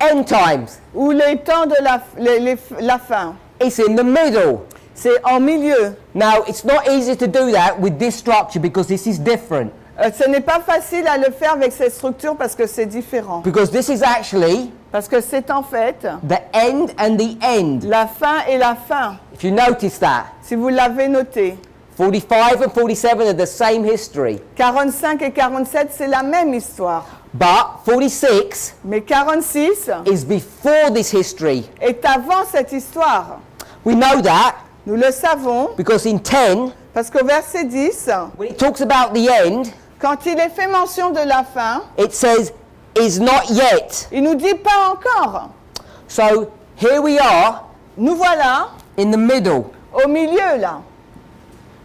end times? ou les temps de la fin? It's in the middle. C'est en milieu. Now, it's not easy to do that with this structure because this is different. Ce n'est pas facile à le faire avec cette structure parce que c'est différent. Because this is actually Parce que c'est en fait the end and the end. la fin et la fin. If you notice that, Si vous l'avez noté, 45 and 47 are the same history. 45 et 47, c'est la même histoire. But 46 Mais 46 is before this history. est avant cette histoire. We know that Nous le savons because in 10, parce qu'au verset 10, when it talks about the end, quand il est fait mention de la fin, it says, is not yet. il nous dit pas encore. So here we are Nous voilà in the middle. au milieu là.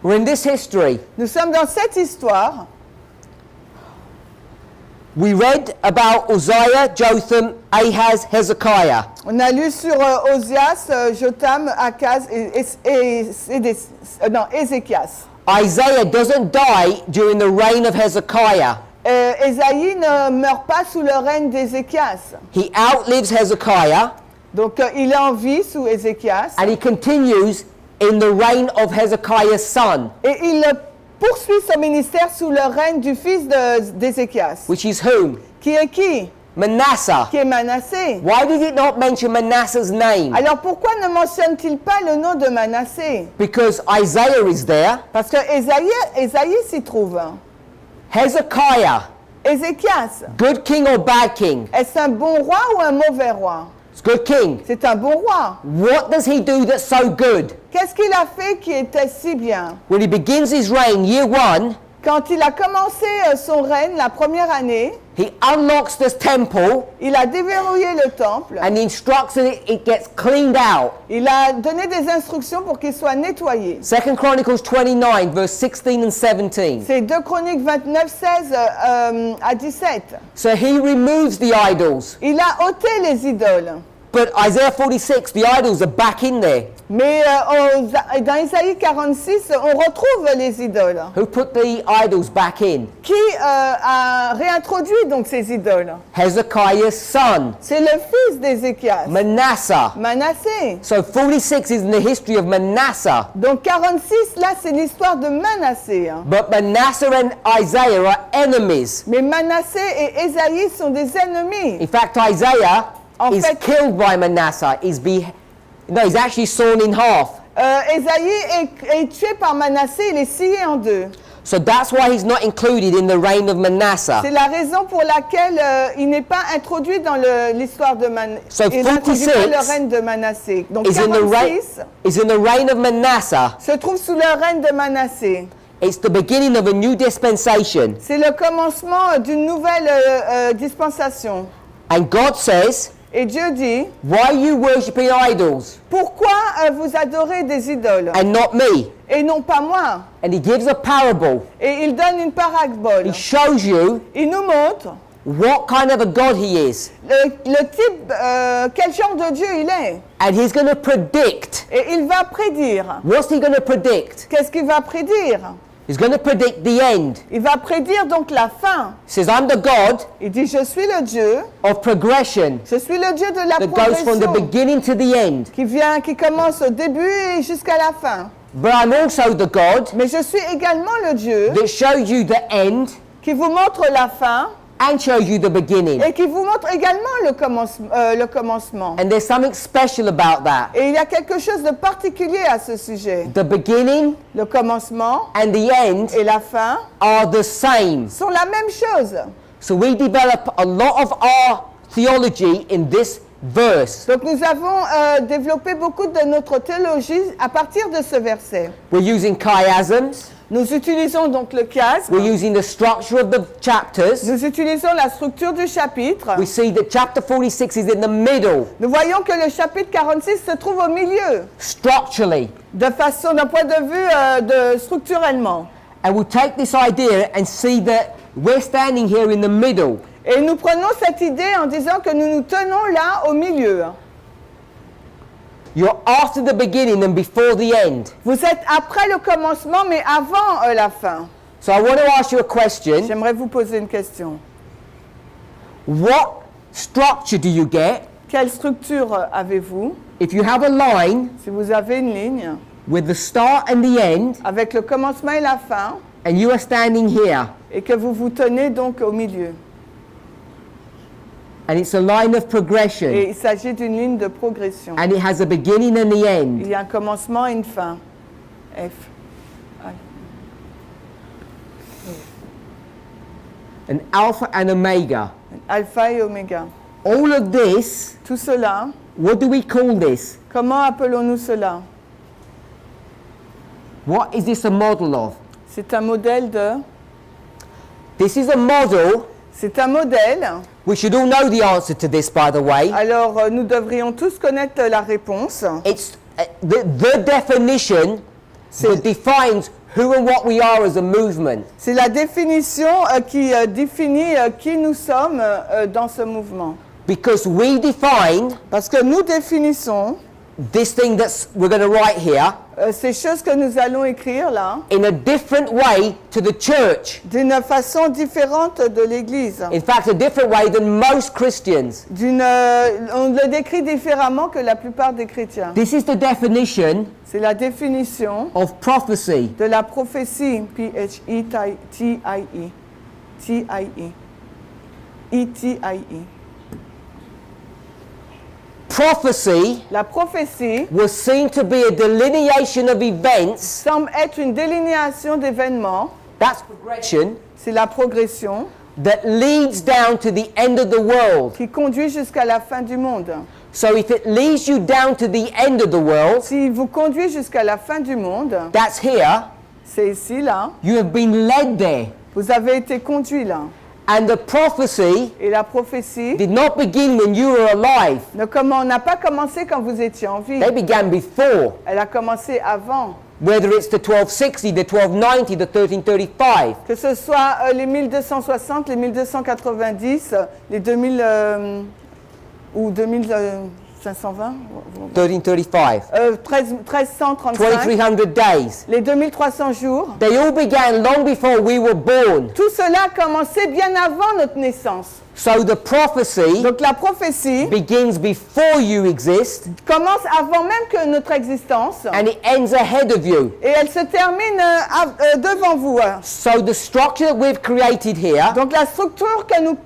We're in this history. Nous sommes dans cette histoire. We read about Uzziah, Jotham, Ahaz, Hezekiah. On a lu sur Osias, Jotam, Akaz non, Ézéchias. Isaiah doesn't die during the reign of Hezekiah. Ésaïe ne meurt pas sous le règne d'Ézéchias. He outlives Hezekiah Donc il est en vie sous Ézéchias. and he continues in the reign of Hezekiah's son, Et il poursuit son ministère sous le règne du fils d'Ézéchias. which is whom? Qui est qui? Manasseh. Qui est Manassé. Why did it not mention Manasseh's name? Alors pourquoi ne mentionne-t-il pas le nom de Manassé? Because Isaiah is there. Parce que Ésaïe s'y trouve. Hezekiah, Ézéchias, good king or bad king? est-ce un bon roi ou un mauvais roi? It's good king. C'est un bon roi. What does he do that's so good? Qu'est-ce qu'il a fait qui était si bien? When he begins his reign, year one, Quand il a commencé son règne la première année, he unlocks the temple il a déverrouillé le temple. and he instructs that it gets cleaned out. Il a donné des instructions pour qu'il soit nettoyé. 2 Chronicles 29, verse 16 and 17. C'est 2 Chroniques 29, 16 à 17. So he removes the idols. Il a ôté les idoles. But Isaiah 46, the idols are back in there. Mais dans Isaïe 46, on retrouve les idoles. Who put the idols back in? Qui a réintroduit donc ces idoles? Hezekiah's son, C'est le fils d'Ézéchias, Manasseh. Manassé. So 46 is in the history of Manasseh. Donc 46, là, c'est l'histoire de Manassé. Hein. But Manasseh and Isaiah are enemies. Mais Manassé et Ésaïe sont des ennemis. In fact, Isaiah En is fait- killed by Manasseh. He's actually sawn in half. Ésaïe est tué par Manassé, il est scié en deux. So that's why he's not included in the reign of Manasseh. C'est la raison pour laquelle il n'est pas introduit dans l'histoire de Manassé. So Il n'introduit pas 46 le règne de Manassé. Donc Is in the reign of Manasseh. se trouve sous le règne de Manassé. It's the beginning of a new dispensation. C'est le commencement d'une nouvelle dispensation. And God says, Et Dieu dit, why are you worshipping idols pourquoi vous adorez des idoles and not me? et non pas moi? And he gives a parable. Et il donne une parabole. He shows you Il nous montre what kind of a God he is. le type, quel genre de Dieu il est. And he's going to predict. Et il va prédire. What's he going to predict? Qu'est-ce qu'il va prédire? He's going to predict the end. Il va prédire donc la fin. He says, I'm the God Il dit, je suis le Dieu, of progression je suis le Dieu de la that goes from the progression, beginning to the end. qui commence au début et jusqu'à la fin. But I'm also the God Mais je suis également le Dieu that shows you the end qui vous montre la fin and shows you the beginning. et qui vous montre également le commencement. And there's something special about that. Et il y a quelque chose de particulier à ce sujet. The beginning Le commencement and the end et la fin are the same. sont la même chose. So we develop a lot of our theology in this verse. Donc nous avons développé beaucoup de notre théologie à partir de ce verset. We're using chiasms. Nous utilisons donc le chiasme. We're using the structure of the chapters. Nous utilisons la structure du chapitre. We see that chapter 46 is in the middle, Nous voyons que le chapitre 46 se trouve au milieu, structurally. d'un point de vue structurellement. And we take this idea and see that we're standing here in the middle. Et nous prenons cette idée en disant que nous nous tenons là au milieu. You're after the beginning and before the end. Vous êtes après le commencement, mais avant la fin. So I want to ask you a question. J'aimerais vous poser une question. What structure do you get Quelle structure avez-vous? if you have a line Si vous avez une ligne with the start and the end avec le commencement et la fin, and you are standing here et que vous vous tenez donc au milieu. and it's a line of progression Et il s'agit d'une ligne de progression. and it has a beginning and the Il end. y a un commencement et une fin. F. An alpha and omega. Alpha et oméga. All of this, Tout cela, what do we call this? comment appelons-nous cela? What is this a model of? C'est un modèle de... This is a model. C'est un modèle. We should all know the answer to this, by the way. Alors, nous devrions tous connaître la réponse. It's the definition that defines who and what we are as a movement. C'est la définition qui définit qui nous sommes dans ce mouvement. Because we define Parce que nous définissons this thing that we're going to write here ces choses que nous allons écrire là in a different way to the church. d'une façon différente de l'Église. In fact, a different way than most Christians. On le décrit différemment que la plupart des chrétiens. This is the definition C'est la définition of prophecy. de la prophétie. P-H-E-T-I-E. T-I-E. E-T-I-E. Prophecy La prophétie was seen to be a delineation of events. semble être une délinéation d'événements. That's progression. C'est la progression That leads down to the end of the world. qui conduit jusqu'à la fin du monde. So if it leads you down to the end of the world, S'il vous conduit jusqu'à la fin du monde, that's here. c'est ici, là. You have been led there. Vous avez été conduit là. And the prophecy Et la prophétie did not begin when you were alive. n'a pas commencé quand vous étiez en vie. They began before. Elle a commencé avant. Whether it's the 1260, the 1290, the 1335. Que ce soit les 1260, les 1290, les 2000 ou 2520, 1335. 1335, 2300 days. les 2300 jours. They all began long before we were born. Tout cela a commencé bien avant notre naissance. So the prophecy Donc la prophétie begins before you exist commence avant même que notre existence and it ends ahead of you. et elle se termine devant vous. So the structure that we've created here, Donc la structure que nous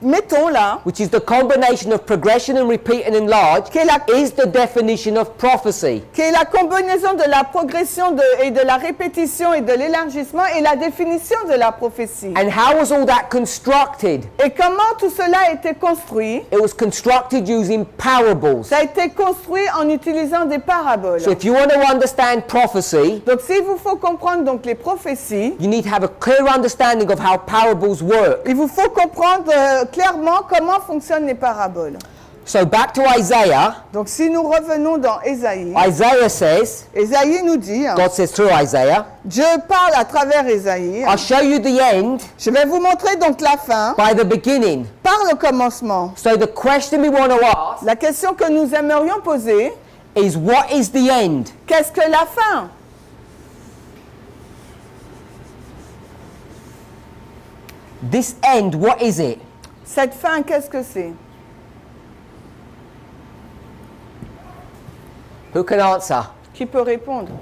mettons là, which is the combination of progression and repeat and enlarge, is the definition of prophecy. qui est la combinaison de la progression et de la répétition et de l'élargissement et la définition de la prophétie. And how was all that constructed? Et comment tout cela a été construit? It was constructed using parables. Ça a été construit en utilisant des paraboles. So if you want to understand prophecy, Donc s'il vous faut comprendre donc les prophéties, you need to have a clear understanding of how parables work. il vous faut comprendre clairement comment fonctionnent les paraboles. So back to Isaiah. Donc si nous revenons dans Ésaïe, Isaiah says, Ésaïe nous dit, God says through Isaiah, Dieu parle à travers Ésaïe, I'll show you the end je vais vous montrer donc la fin by the beginning. par le commencement. So the question we want to ask La question que nous aimerions poser, is, what is the end? qu'est-ce que la fin? This end, what is it? Cette fin, qu'est-ce que c'est? Who can answer? Qui peut répondre?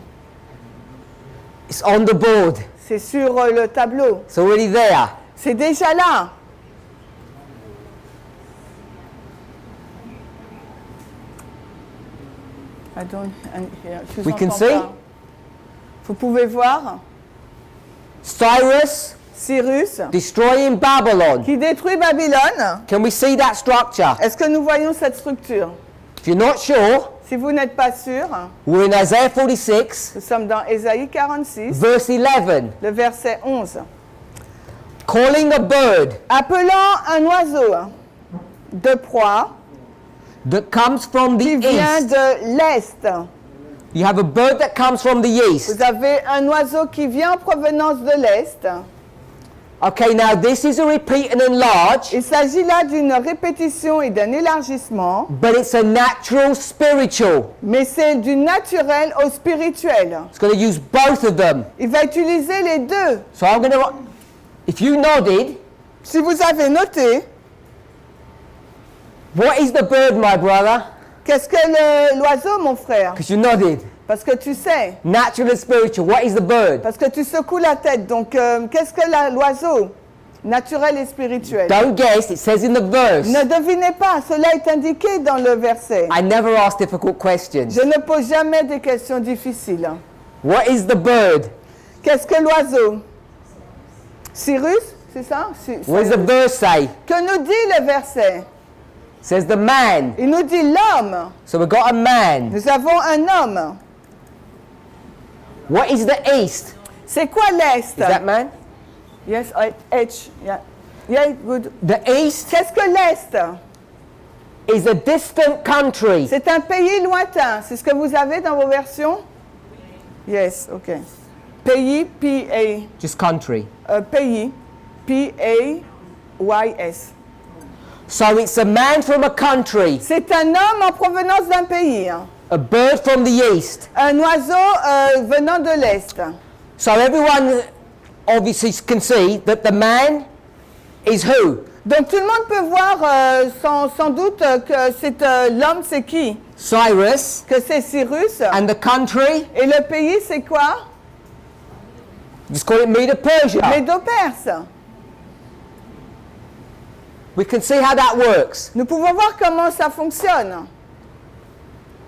It's on the board. C'est sur le tableau. It's already there. C'est déjà là. Je We can entends see. pas. Vous pouvez voir Cyrus Cyrus destroying Babylon. qui détruit Babylone. Can we see that structure? Est-ce que nous voyons cette structure? If you're not sure, Si vous n'êtes pas sûr, we're in Isaiah 46, nous sommes dans Ésaïe 46, verse 11. le verset 11. Calling a bird Appelant un oiseau de proie that comes from qui the vient east. de l'Est. You have a bird that comes from the east. Vous avez un oiseau qui vient en provenance de l'Est. Okay, now this is a repeat and enlarge, Il s'agit là d'une répétition et d'un élargissement, but it's a natural spiritual. mais c'est du naturel au spirituel. It's going to use both of them. Il va utiliser les deux. So I'm going to, if you nodded, Si vous avez noté, what is the bird, my brother? qu'est-ce que l'oiseau, mon frère? Because you nodded. Parce que tu sais, Natural and spiritual. What is the bird? parce que tu secoues la tête. Donc, qu'est-ce que l'oiseau? Naturel et spirituel. Don't guess. It says in the verse. Ne devinez pas, cela est indiqué dans le verset. I never ask difficult questions. Je ne pose jamais des questions difficiles. What is the bird? Qu'est-ce que l'oiseau? Cyrus, c'est ça? What does the verse say? Que nous dit le verset? It says the man. Il nous dit l'homme. So we've got a man. Nous avons un homme. What is the east? C'est quoi l'Est? Is that man? Yes, H. Yeah. Yeah, good. The east Qu'est-ce que l'Est? is a distant country. C'est un pays lointain. C'est ce que vous avez dans vos versions? Yes, ok. Pays, P-A. Just country. Pays, P-A-Y-S. So it's a man from a country, C'est un homme en provenance d'un pays. a bird from the east. Un oiseau venant de l'Est. So everyone obviously can see that the man is who? Donc tout le monde peut voir sans doute que c'est l'homme, c'est qui? Cyrus. Que c'est Cyrus. And the country, Et le pays, c'est quoi? just call it Medo-Persia. Médo-Perse. We can see how that works. Nous pouvons voir comment ça fonctionne.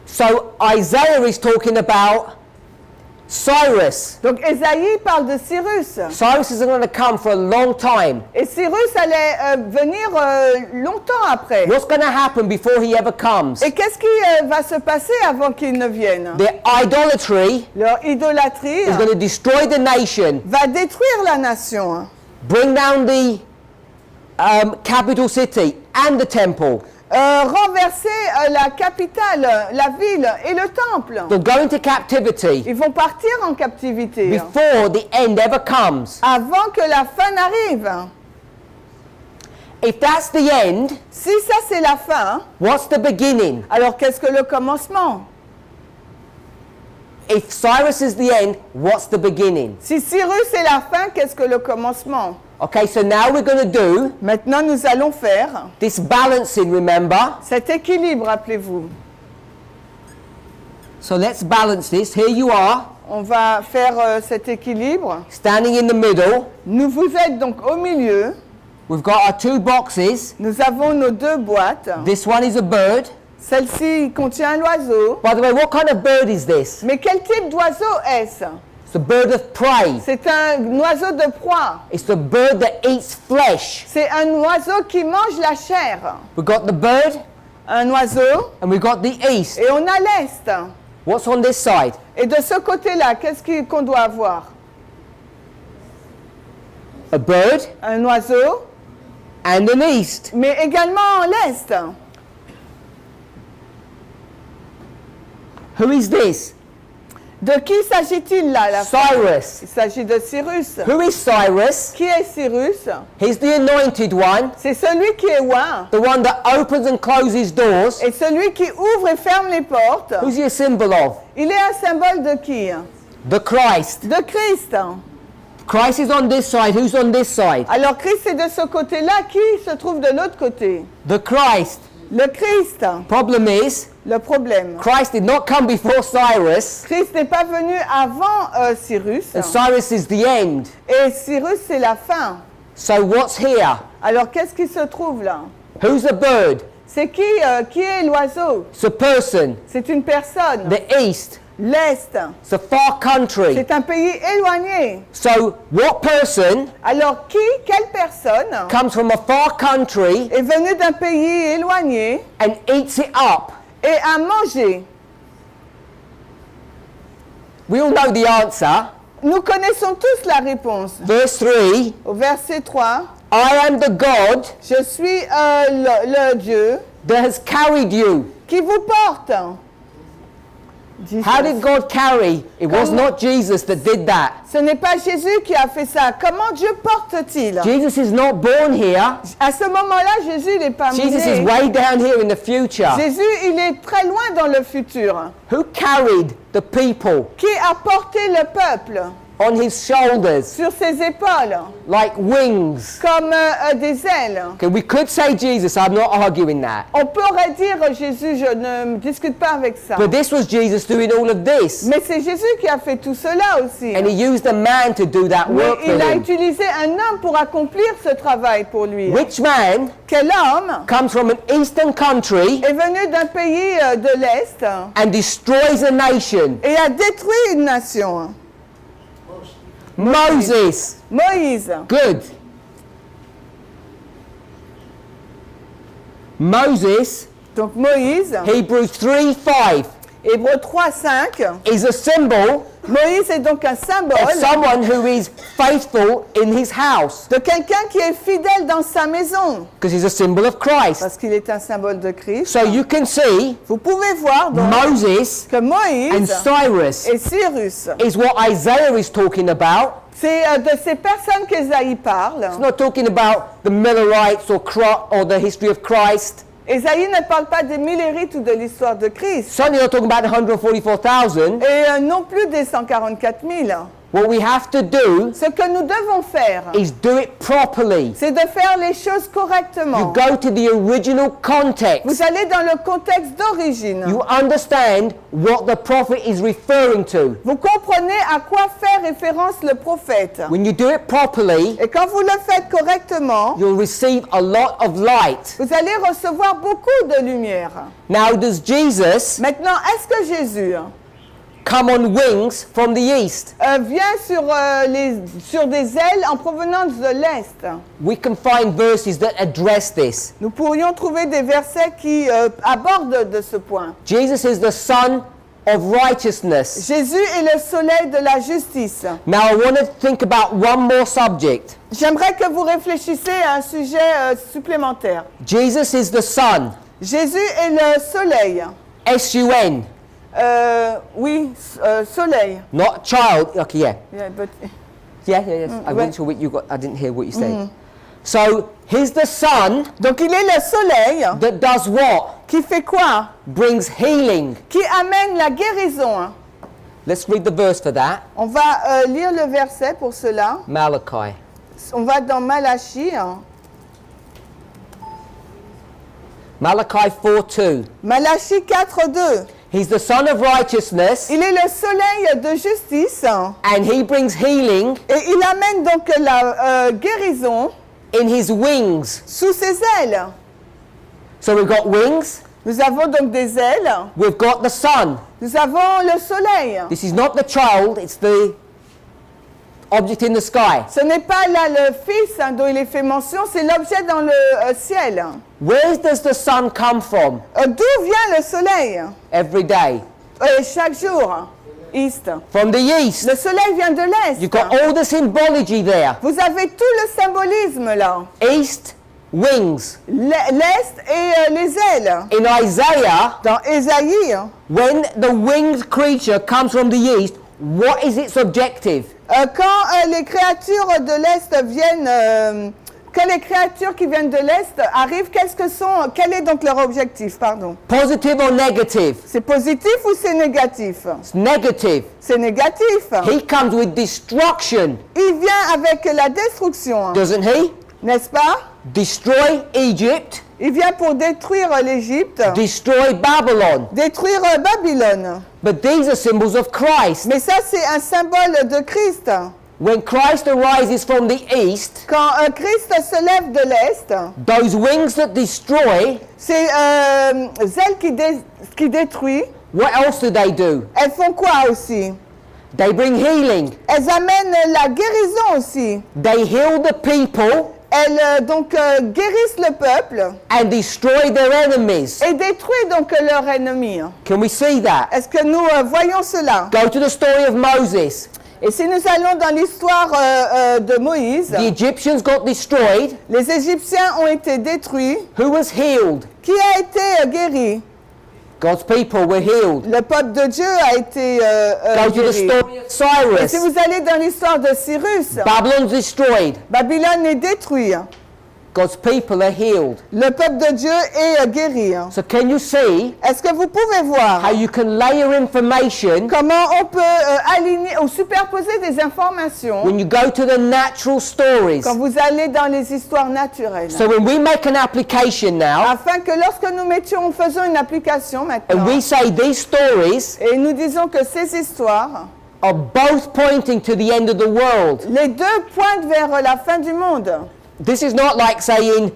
So Isaiah is talking about Cyrus. Donc Ésaïe parle de Cyrus. Cyrus isn't going to come for a long time. Et Cyrus allait venir longtemps après. What's going to happen before he ever comes? Et qu'est-ce qui va se passer avant qu'il ne vienne? Their idolatry Leur idolâtrie is going to destroy the nation, va détruire la nation, bring down the capital city and the temple. renverser la capitale, la ville et le temple. They'll go into captivity Ils vont partir en captivité before the end ever comes. avant que la fin n'arrive. If that's the end, Si ça c'est la fin, what's the beginning? alors qu'est-ce que le commencement? If Cyrus is the end, what's the beginning? Si Cyrus est la fin, qu'est-ce que le commencement? Okay, so now we're going to do Maintenant, nous allons faire this balancing, remember? cet équilibre, rappelez-vous. So let's balance this. Here you are, On va faire cet équilibre. standing in the middle. Vous êtes donc au milieu. We've got our two boxes. Nous avons nos deux boîtes. This one is a bird. Celle-ci contient l'oiseau. By the way, what kind of bird is this? Mais quel type d'oiseau est-ce? It's a bird of prey. C'est un oiseau de proie. It's the bird that eats flesh. C'est un oiseau qui mange la chair. We've got the bird Un oiseau and we've got the east. et on a l'est. What's on this side? Et de ce côté-là, qu'est-ce qu'on doit avoir? A bird Un oiseau, and an east. mais également l'est. Who is this? De qui s'agit-il là, la femme? Cyrus. Il s'agit de Cyrus. Who is Cyrus? Qui est Cyrus? He's the anointed one, C'est celui qui est oint the one that opens and closes doors. et celui qui ouvre et ferme les portes. Who's he a symbol of? Il est un symbole de qui? The Christ. De Christ. Christ is on this side. Who's on this side? Alors Christ est de ce côté-là, qui se trouve de l'autre côté? The Christ. Le Christ. Problem is, Le problème. Christ did not come before Cyrus, Christ n'est pas venu avant Cyrus. and Cyrus is the end. Et Cyrus, c'est la fin. So what's here? Alors qu'est-ce qui se trouve là? Who's a bird? C'est qui est l'oiseau? It's a person. C'est une personne. The east. L'Est. It's a far country. C'est un pays éloigné. So what person Alors quelle personne comes from a far country est venue d'un pays éloigné and eats it up? et a mangé We all know the answer. Nous connaissons tous la réponse. Verse 3, Au verset 3, I am the God je suis le Dieu that has carried you. qui vous porte. How did God carry? It was Comment- not Jesus that did that. Ce n'est pas Jésus qui a fait ça. Comment Dieu porte-t-il? Jesus is not born here. À ce moment-là, Jésus n'est pas Jesus is né. way down here in the future. Jésus, il est très loin dans le futur. Who carried the people Qui a porté le peuple on his shoulders sur ses épaules like wings? comme des ailes? Okay, we could say Jesus, I'm not arguing that. On pourrait dire Jésus, je ne discute pas avec ça. But this was Jesus doing all of this. Mais c'est Jésus qui a fait tout cela aussi. And he used a man to do that Mais work for il a him. utilisé un homme pour accomplir ce travail pour lui. Which man Quel homme comes from an eastern country est venu d'un pays de l'Est and destroys a nation? et a détruit une nation? Moses. Moïse. Good. Moses, Donc Moïse, Hebrews 3:5, Hébreux 3:5. is a symbol Moïse est donc un symbole of someone who is faithful in his house, de quelqu'un qui est fidèle dans sa maison, because he's a symbol of Christ. parce qu'il est un symbole de Christ. So you can see Vous pouvez voir donc Moses que and Moïse Cyrus et Cyrus, is what Isaiah is talking about. c'est de ces personnes qu'Ésaïe parle. It's not talking about the Millerites or the history of Christ. Ésaïe ne parle pas des Millérites ou de l'histoire de Christ, Certainly not talking about the 144,000. et non plus des 144 000. What we have to do Ce que nous devons faire, is do it properly. c'est de faire les choses You correctement. go to the original context. Vous allez dans le contexte d'origine. You understand what the prophet is referring to. Vous comprenez à quoi fait référence le prophète. When you do it properly, Et quand vous le faites correctement, you'll receive a lot of light. vous allez recevoir beaucoup de lumière. Now, does Jesus Maintenant, est-ce que Jésus come on wings from the east? vient sur des ailes en provenance de l'Est? We can find verses that address this. Nous pourrions trouver des versets qui abordent de ce point. Jesus is the Son of righteousness. Jésus est le soleil de la justice. Now, I want to think about one more subject. J'aimerais que vous réfléchissiez à un sujet supplémentaire. Jesus is the Son. Jésus est le soleil. S-U-N. Oui, soleil. Not child. Okay, yeah. Yeah, but- Yeah. I right. wasn't sure what you got. I didn't hear what you said. So, he's the Son Donc il est le soleil that does what? qui fait quoi? Brings healing. Qui amène la guérison. Let's read the verse for that. On va lire le verset pour cela. Malachi. On va dans Malachie. Malachi 4:2. Malachie 4:2. He's the Son of righteousness, Il est le soleil de justice and he brings healing et il amène donc la guérison in his wings. sous ses ailes. So we've got wings, Nous avons donc des ailes. we've got the sun. Nous avons le soleil. This is not the child, it's the object in the sky. Ce n'est pas là le fils dont il est fait mention, c'est l'objet dans le ciel. Where does the sun come from? D'où vient le soleil? Every day. Chaque jour. East. From the east. Le soleil vient de l'est. You've got all the symbology there. Vous avez tout le symbolisme là. East, wings. L'est et les ailes. In Isaiah, Dans Ésaïe, when the winged creature comes from the east, what is its objective? quand les créatures de l'est viennent, quand les créatures qui viennent de l'est arrivent, quel est donc leur objectif, pardon? Positive or negative? C'est positif ou c'est négatif? It's negative. C'est négatif. He comes with destruction, Il vient avec la destruction, doesn't he? n'est-ce pas? Destroy Egypt, Il vient pour détruire l'Égypte, destroy Babylon. détruire Babylone. But these are symbols of Christ. Mais ça, c'est un symbole de Christ. When Christ arises from the east, Quand Christ se lève de l'Est, those wings that destroy, c'est ailes qui détruit. what else do? Elles font quoi aussi? They bring healing. Elles amènent la guérison aussi. They heal the people elles guérissent le peuple and destroy their enemies. et détruisent donc leurs ennemis. Can we see that? Est-ce que nous voyons cela? Go to the story of Moses. Et si nous allons dans l'histoire de Moïse, The Egyptians got destroyed. les Égyptiens ont été détruits. Who was healed? Qui a été guéri? God's people were healed. Le peuple de Dieu a été Go to the guéri. story of Et Cyrus. si vous allez dans l'histoire de Cyrus, Babylon's destroyed. Babylone est détruit. God's people are healed. Le peuple de Dieu est guéri. So can you see Est-ce que vous pouvez voir how you can layer information comment on peut aligner ou superposer des informations when you go to the natural stories? quand vous allez dans les histoires naturelles? So when we make an application now, Afin que lorsque nous faisons une application maintenant, and we say these stories et nous disons que ces histoires, are both pointing to the end of the world. les deux pointent vers la fin du monde. This is not like saying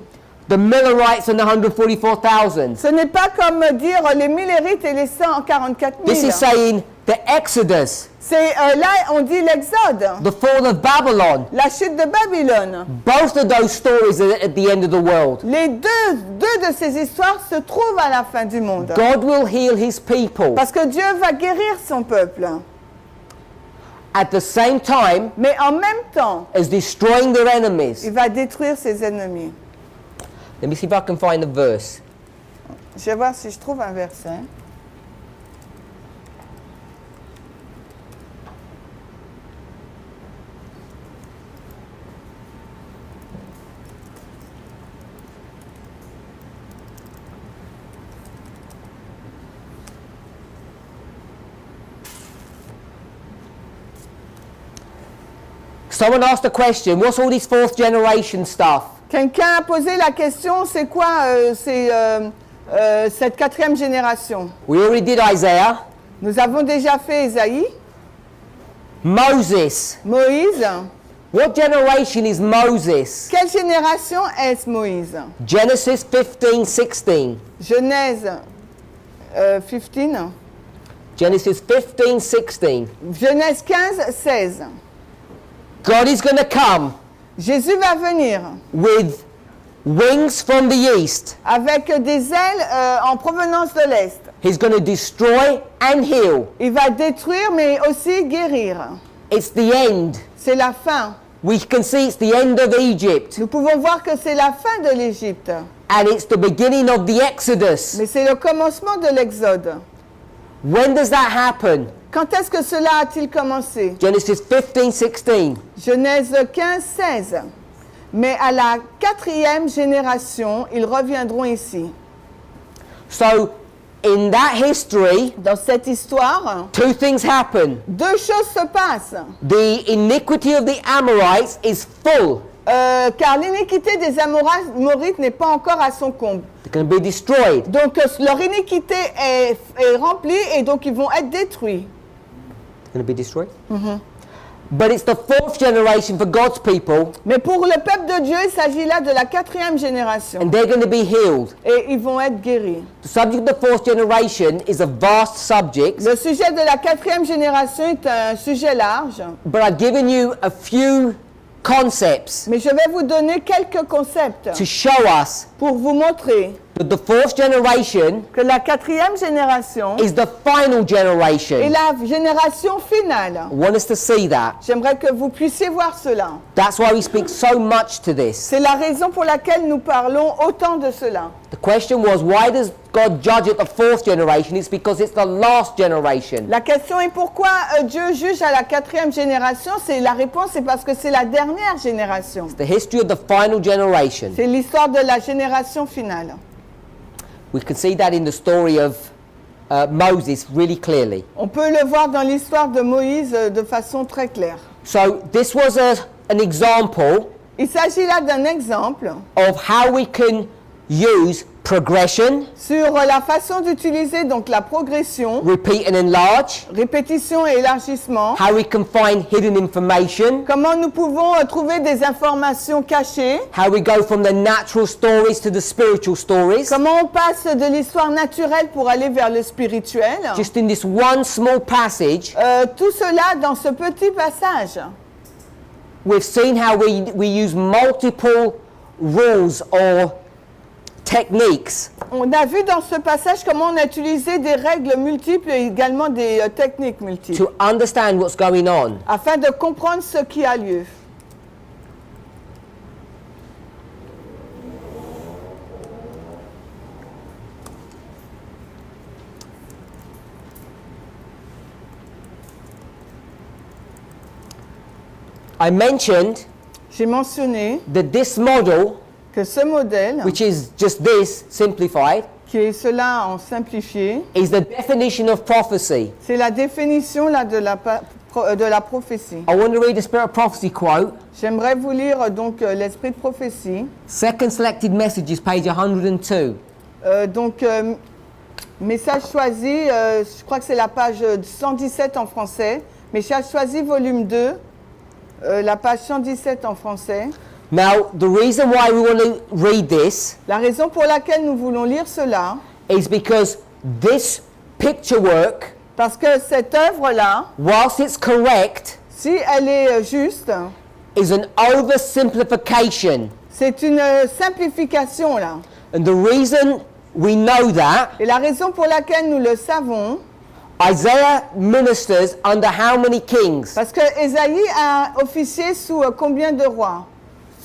the Millerites and the 144,000. Ce n'est pas comme dire les Millérites et les 144 This 000. is saying the Exodus, C'est là, on dit l'Exode, the fall of Babylon. la chute de Babylone. Both of those stories are at the end of the world. Les deux de ces histoires se trouvent à la fin du monde. God will heal his people. Parce que Dieu va guérir son peuple. At the same time Mais en même temps, as destroying their enemies. il va détruire ses ennemis. Let me see if I can find a verse. Je vais voir si je trouve un verset. Someone asked a question, what's all this fourth generation stuff? Quelqu'un a posé la question, c'est quoi cette quatrième génération? We already did Isaiah. Nous avons déjà fait Ésaïe, Moses. Moïse. What generation is Moses? Quelle génération est Moïse? Genesis 15:16. Genèse 15. Genesis 15:16. Genèse 15, 16. God is going to come Jésus va venir with wings from the east. avec des ailes en provenance de l'Est. He's going to destroy and heal. Il va détruire mais aussi guérir. It's the end. C'est la fin. We can see it's the end of Egypt. Nous pouvons voir que c'est la fin de l'Égypte. And it's the beginning of the Exodus. Mais c'est le commencement de l'Exode. When does that happen? Quand est-ce que cela a-t-il commencé? Genesis 15:16. Genèse 15, 16. Mais à la quatrième génération, ils reviendront ici. So, in that history, Dans cette histoire, two things happen. deux choses se passent. The iniquity of the Amorites is full. Car l'iniquité des Amorites n'est pas encore à son comble. They're going to be destroyed. Donc leur iniquité est remplie et donc ils vont être détruits. Going to be destroyed? But it's the fourth generation for God's people, Mais pour le peuple de Dieu, il s'agit là de la quatrième génération. and they're going to be healed. Et ils vont être guéris. The subject of the fourth generation is a vast subject, Le sujet de la quatrième génération est un sujet large. but I've given you a few concepts Mais je vais vous donner quelques concepts to show us pour vous montrer that the fourth generation que la quatrième génération is the final est generation. la génération finale. I want us to see that. J'aimerais que vous puissiez voir cela. That's why we speak so much to this. C'est la raison pour laquelle nous parlons autant de cela. The question was, why does God judge at the fourth generation? It's because it's the last generation. La question est pourquoi Dieu juge à la quatrième génération? La réponse est parce que c'est la dernière génération. The history of the final generation. C'est l'histoire de la génération finale. We can see that in the story of Moses really clearly. On peut le voir dans l'histoire de Moïse de façon très claire. So this was an example Il s'agit là d'un exemple of how we can use progression, sur la façon d'utiliser donc la progression, repeat and enlarge, répétition et élargissement. how we can find hidden information, Comment nous pouvons trouver des informations cachées. how we go from the natural stories to the spiritual stories. Comment on passe de l'histoire naturelle pour aller vers le spirituel. Just in this one small passage, Tout cela dans ce petit passage. we've seen how we use multiple rules or techniques On a vu dans ce passage comment on a utilisé des règles multiples et également des techniques multiples to understand what's going on. afin de comprendre ce qui a lieu. I mentioned J'ai mentionné that this model, que ce modèle, which is just this simplified, qui est cela en simplifié, is the definition of prophecy. c'est la définition là, de la prophétie. I want to read a Spirit of Prophecy quote. J'aimerais vous lire donc l'esprit de prophétie. Second Selected Messages, page 102. Message choisi, je crois que c'est la page 117 en français. Message choisi, volume 2, la page 117 en français. Now, the reason why we want to read this La raison pour laquelle nous voulons lire cela, is because this picture work, parce que cette œuvre-là, whilst it's correct, si elle est juste, is an oversimplification. c'est une simplification là. And the reason we know that, Et la raison pour laquelle nous le savons, Isaiah ministers under how many kings? parce que Ésaïe a officié sous combien de rois?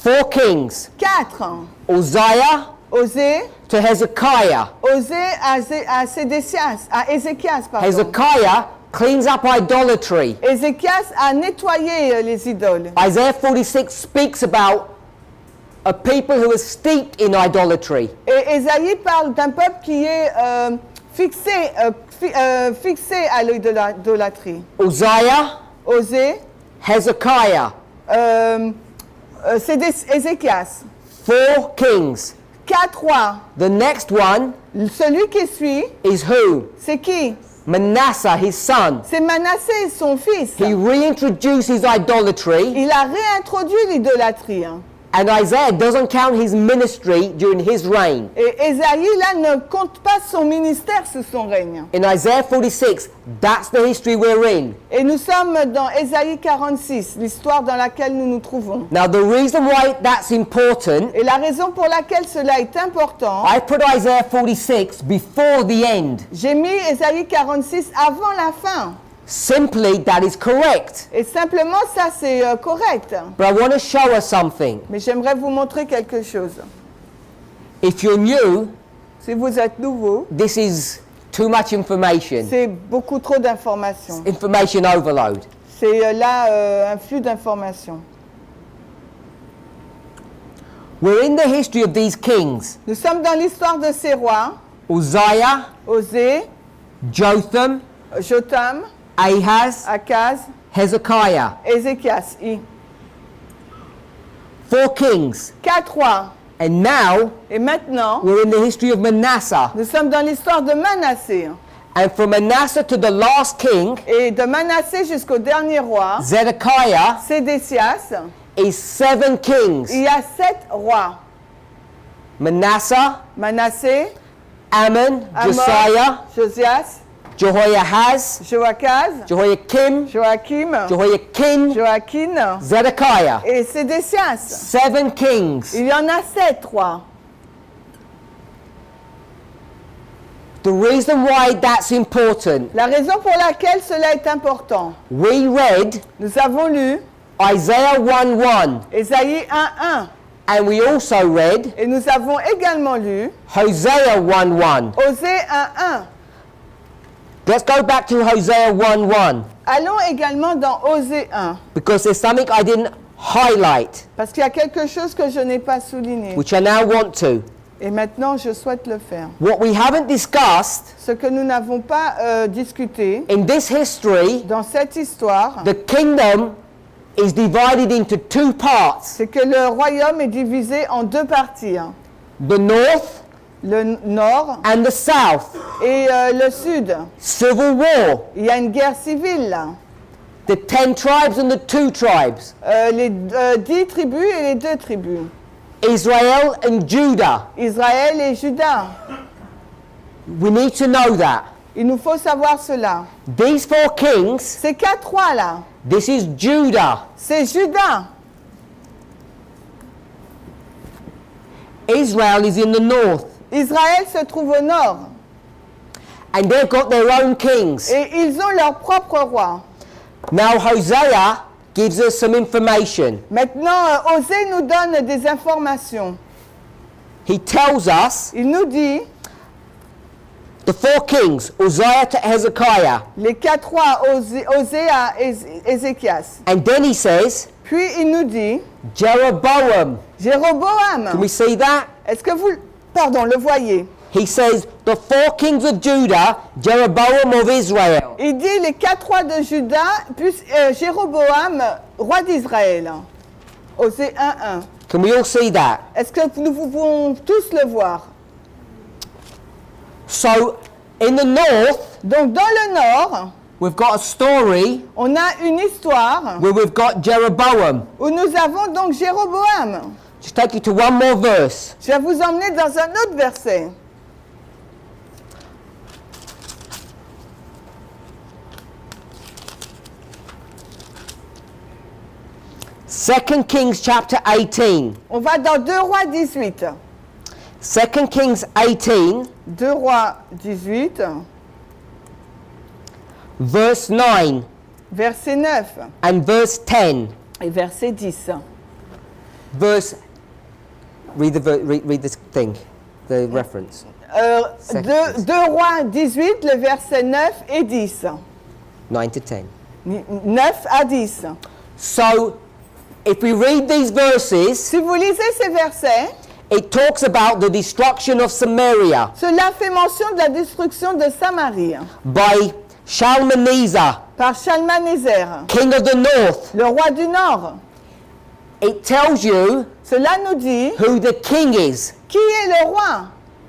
4 kings. 4. Uzziah Osée, to Hezekiah. Osée à Sédécias, à Ézéchias, pardon. Hezekiah cleans up idolatry. Ézéchias a nettoyé les idoles. Isaiah 46 speaks about a people who are steeped in idolatry. Et Ésaïe parle d'un peuple qui est fixé à l'idolâtrie. Uzziah, Osée, Hezekiah, c'est Ézéchias. 4 kings. 4 rois. The next one Celui qui suit, is who? c'est qui? Manasseh, his son. C'est Manassé, son fils. He reintroduces idolatry, Il a réintroduit l'idolâtrie. and Isaiah doesn't count his ministry during his reign. Et Ésaïe, là, ne compte pas son ministère sous son règne. In Isaiah 46, that's the history we're in. Et nous sommes dans Ésaïe 46, l'histoire dans laquelle nous nous trouvons. Now, the reason why that's important, Et la raison pour laquelle cela est important, I put Isaiah 46 before the end. j'ai mis Ésaïe 46 avant la fin. Simply, that is correct. Et simplement, ça, c'est correct. But I want to show us something. Mais j'aimerais vous montrer quelque chose. If you're new, Si vous êtes nouveau, this is too much information. c'est beaucoup trop d'informations. Information overload. C'est là un flux d'informations. We're in the history of these kings. Nous sommes dans l'histoire de ces rois, Uzziah, Osée, Jotham, Jotham, Ahaz, Akaz, Hezekiah. Ézéchias. 4 kings. 4 rois. And now, Et maintenant, we're in the history of Manasseh. nous sommes dans l'histoire de Manassé. And from Manasseh to the last king, Et de Manassé jusqu'au dernier roi, Zedekiah, Sédécias, is 7 kings. il y a 7 rois. Manasseh, Manassé, Ammon, Amon, Josiah, Josias, Jehoiahaz, Joachaz, Jehoiakim, Joachim, Jehoiakim, Joachim Zedekiah. et Sédécias. 7 kings. Il y en a 7 rois. The reason why that's important, La raison pour laquelle cela est important, we read nous avons lu Isaiah 1:1, Ésaïe 1:1 and we also read et nous avons également lu Hosea 1:1. Osée 1:1. Let's go back to Hosea 1:1, Allons également dans Osée 1, because there's something I didn't highlight, parce qu'il y a quelque chose que je n'ai pas souligné. which I now want to. Et maintenant, je souhaite le faire. What we haven't discussed Ce que nous n'avons pas discuté in this history, dans cette histoire, the kingdom is divided into 2 parts. c'est que le royaume est divisé en 2 parties. The north Le nord and the south. et le sud. Civil war. Il y a une guerre civile là. The 10 tribes and the 2 tribes. Les 10 tribus et les 2 tribus. Israel and Judah. Israël et Juda. We need to know that. Il nous faut savoir cela. These 4 kings, Ces 4 rois là, this is Judah. c'est Juda. Israel is in the north. Israël se trouve au nord. And they've got their own kings. Et ils ont leur propre roi. Now Hosea gives us some information. Maintenant, Osée nous donne des informations. He tells us Il nous dit, the 4 kings, Uzziah to Hezekiah. les 4 rois, Osée à Ézéchias. And then he says, Puis il nous dit, Jeroboam. Can Jéroboam. we see that? Est-ce que vous, pardon, le voyez? He says, the 4 kings of Judah, Jeroboam of Israel. Il dit les 4 rois de Juda, plus Jéroboam, roi d'Israël. Osée 1:1. Can we all see that? Est-ce que nous pouvons tous le voir? So, in the north, Donc dans le nord, we've got a story on a une histoire where we've got Jeroboam. où nous avons donc Jéroboam. Just take you to one more verse. Je vais vous emmener dans un autre verset. Second Kings chapter 18. On va dans 2 Rois 18. 2 Kings 18, 2 Rois 18, verse 9 verset 9 and verse 10. et verset 10. Read this thing, the reference. 2 Rois 18, le verset 9 et 10. 9 to 10. 9 à 10. So, if we read these verses, Si vous lisez ces versets, it talks about the destruction of Samaria cela fait mention de la destruction de Samarie by Shalmaneser, par Shalmaneser, king of the north. le roi du Nord. It tells you Cela nous dit who the king is. qui est le roi.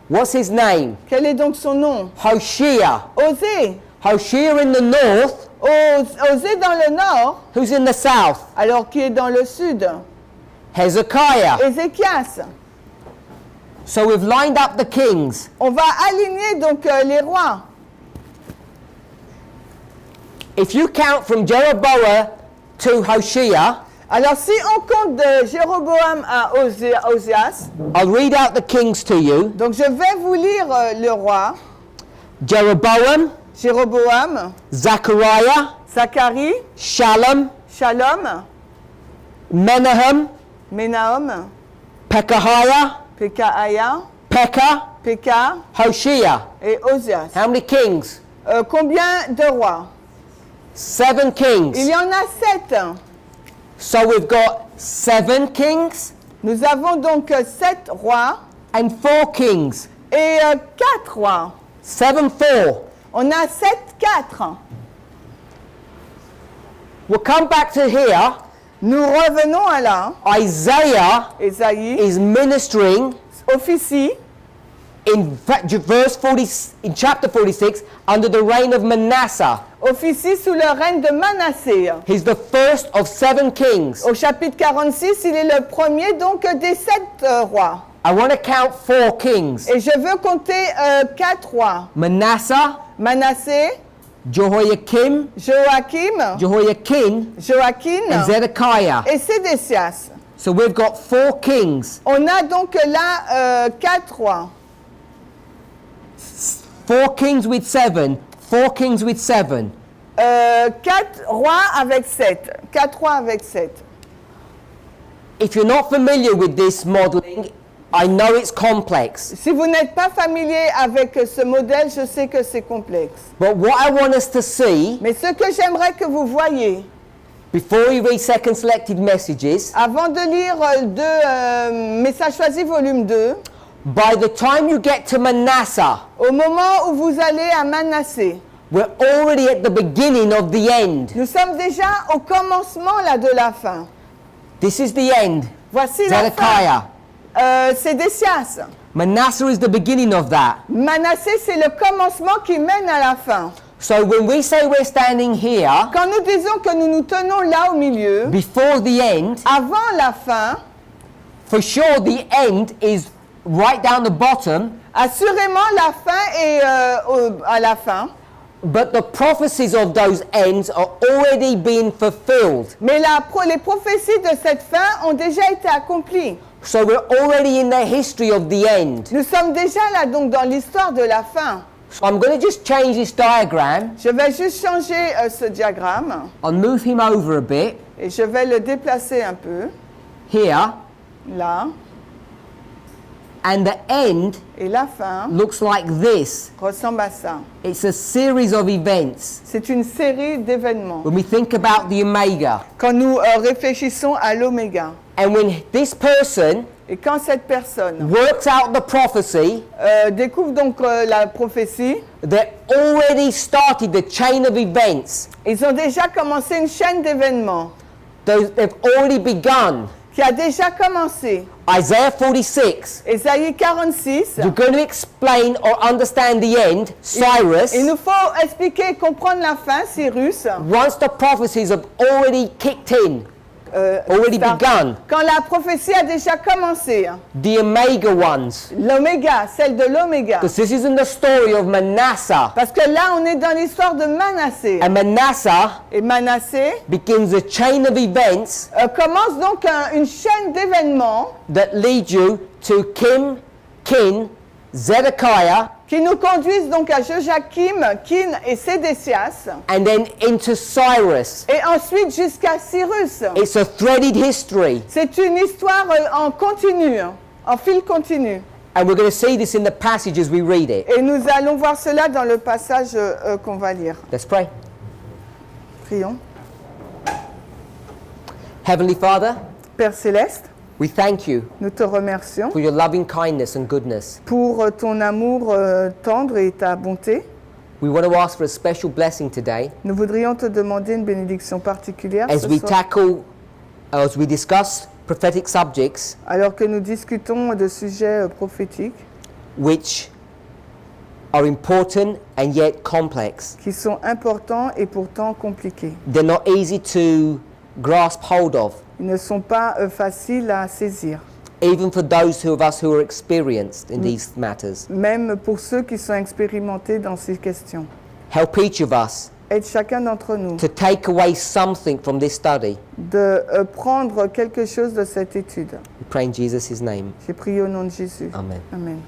What's his name? Quel est donc son nom? Hoshea. Osée. Hoshea in the north. Osée dans le nord, Who's in the south? alors qui est dans le sud? Hezekiah. Ézéchias. So we've lined up the kings. On va aligner donc les rois. If you count from Jeroboam to Hoshea, Alors si on compte de Jéroboam à Ozias, I'll read out the kings to you. donc je vais vous lire le roi, Jeroboam, Jéroboam, Zechariah, Zacharie, Shalom, Shalom, Menahem, Ménahom, Pekahiah, Pekahiah, Pekah, Peka Hoshea. et Ozias. How many kings? Combien de rois? 7 Il kings. y en a 7. So we've got 7 kings Nous avons donc 7 rois and 4 kings. et 4 rois. 7-4. On a 7-4. We'll come back to here. Nous revenons à là. Isaiah Ésaïe is ministering officie in verse 40, in chapter 46 under the reign of Manasseh. officie sous le règne de Manassé. He's the first of 7 kings. Au chapitre 46, il est le premier donc des 7 rois. I want to count 4 kings. Et je veux compter 4 rois. Manasseh, Manassé, Jehoiakim, Joachim, Jehoiakim, Joachim and Zedekiah. et Sédécias. So we've got 4 kings. On a donc là 4 rois. 4 kings with 7. 4 kings with 7. 4 rois avec 7. 4 rois avec 7. If you're not familiar with this modeling, I know it's complex. Si vous n'êtes pas familier avec ce modèle, je sais que c'est complexe. But what I want us to see, Mais ce que j'aimerais que vous voyiez, before we read Second Selected Messages, avant de lire Messages choisis volume 2, by the time you get to Manasseh, au moment où vous allez à Manassé, we're already at the beginning of the end. nous sommes déjà au commencement là de la fin. This is the end. Voici la fin. Zedekiah. Sédécias. Manasseh is the beginning of that. Manassé, c'est le commencement qui mène à la fin. So when we say we're standing here, Quand nous disons que nous nous tenons là au milieu, before the end, avant la fin, for sure the end is right down the bottom, assurément la fin est à la fin. but the prophecies of those ends are already being fulfilled. Mais les prophéties de cette fin ont déjà été accomplies. So we're already in the history of the end. Nous sommes déjà là donc dans l'histoire de la fin. So I'm going to just change this diagram Je vais juste changer ce diagramme and move him over a bit et je vais le déplacer un peu here. là. And the end Et la fin looks like this. ressemble à ça. It's a series of events. C'est une série d'événements. When we think about the Omega, Quand nous réfléchissons à l'oméga. and when this person Et quand cette personne works out the prophecy, découvre donc la prophétie, they already started the chain of events. ils ont déjà commencé une chaîne d'événements They've already begun. qui a déjà commencé. Isaiah 46. Ésaïe 46. You're going to explain or understand the end, Cyrus. Il nous faut expliquer et comprendre la fin, Cyrus. Once the prophecies have already kicked in, already begun, Quand la prophétie a déjà commencé. the Omega ones. L'oméga, celle de l'oméga. Because this isn't the story of Manasseh. Parce que là, on est dans l'histoire de Manassé. And Manasseh Et Manassé begins a chain of events commence donc une chaîne d'événements that lead you to King Zedekiah, qui nous conduisent donc à Joachim, Kin et Sédécias, and then into Cyrus. et ensuite jusqu'à Cyrus. It's a threaded history. C'est une histoire en continu, en fil continu. And we're going to see this in the passage as we read it. Et nous allons voir cela dans le passage qu'on va lire. Let's pray. Prions. Heavenly Father, Père Céleste, we thank you nous te remercions for your loving kindness and goodness. pour ton amour tendre et ta bonté. We want to ask for a special blessing today Nous voudrions te demander une bénédiction particulière as ce we soir, tackle, as we discuss prophetic subjects alors que nous discutons de sujets prophétiques which are important and yet complex. qui sont importants et pourtant compliqués. They're not easy to grasp hold of, Ils ne sont pas faciles à saisir, even for those of us who are experienced in these matters. même pour ceux qui sont expérimentés dans ces questions. Help each of us Aide chacun d'entre nous to take away something from this study. de prendre quelque chose de cette étude. We pray in Jesus' name. J'ai prié au nom de Jésus. Amen. Amen.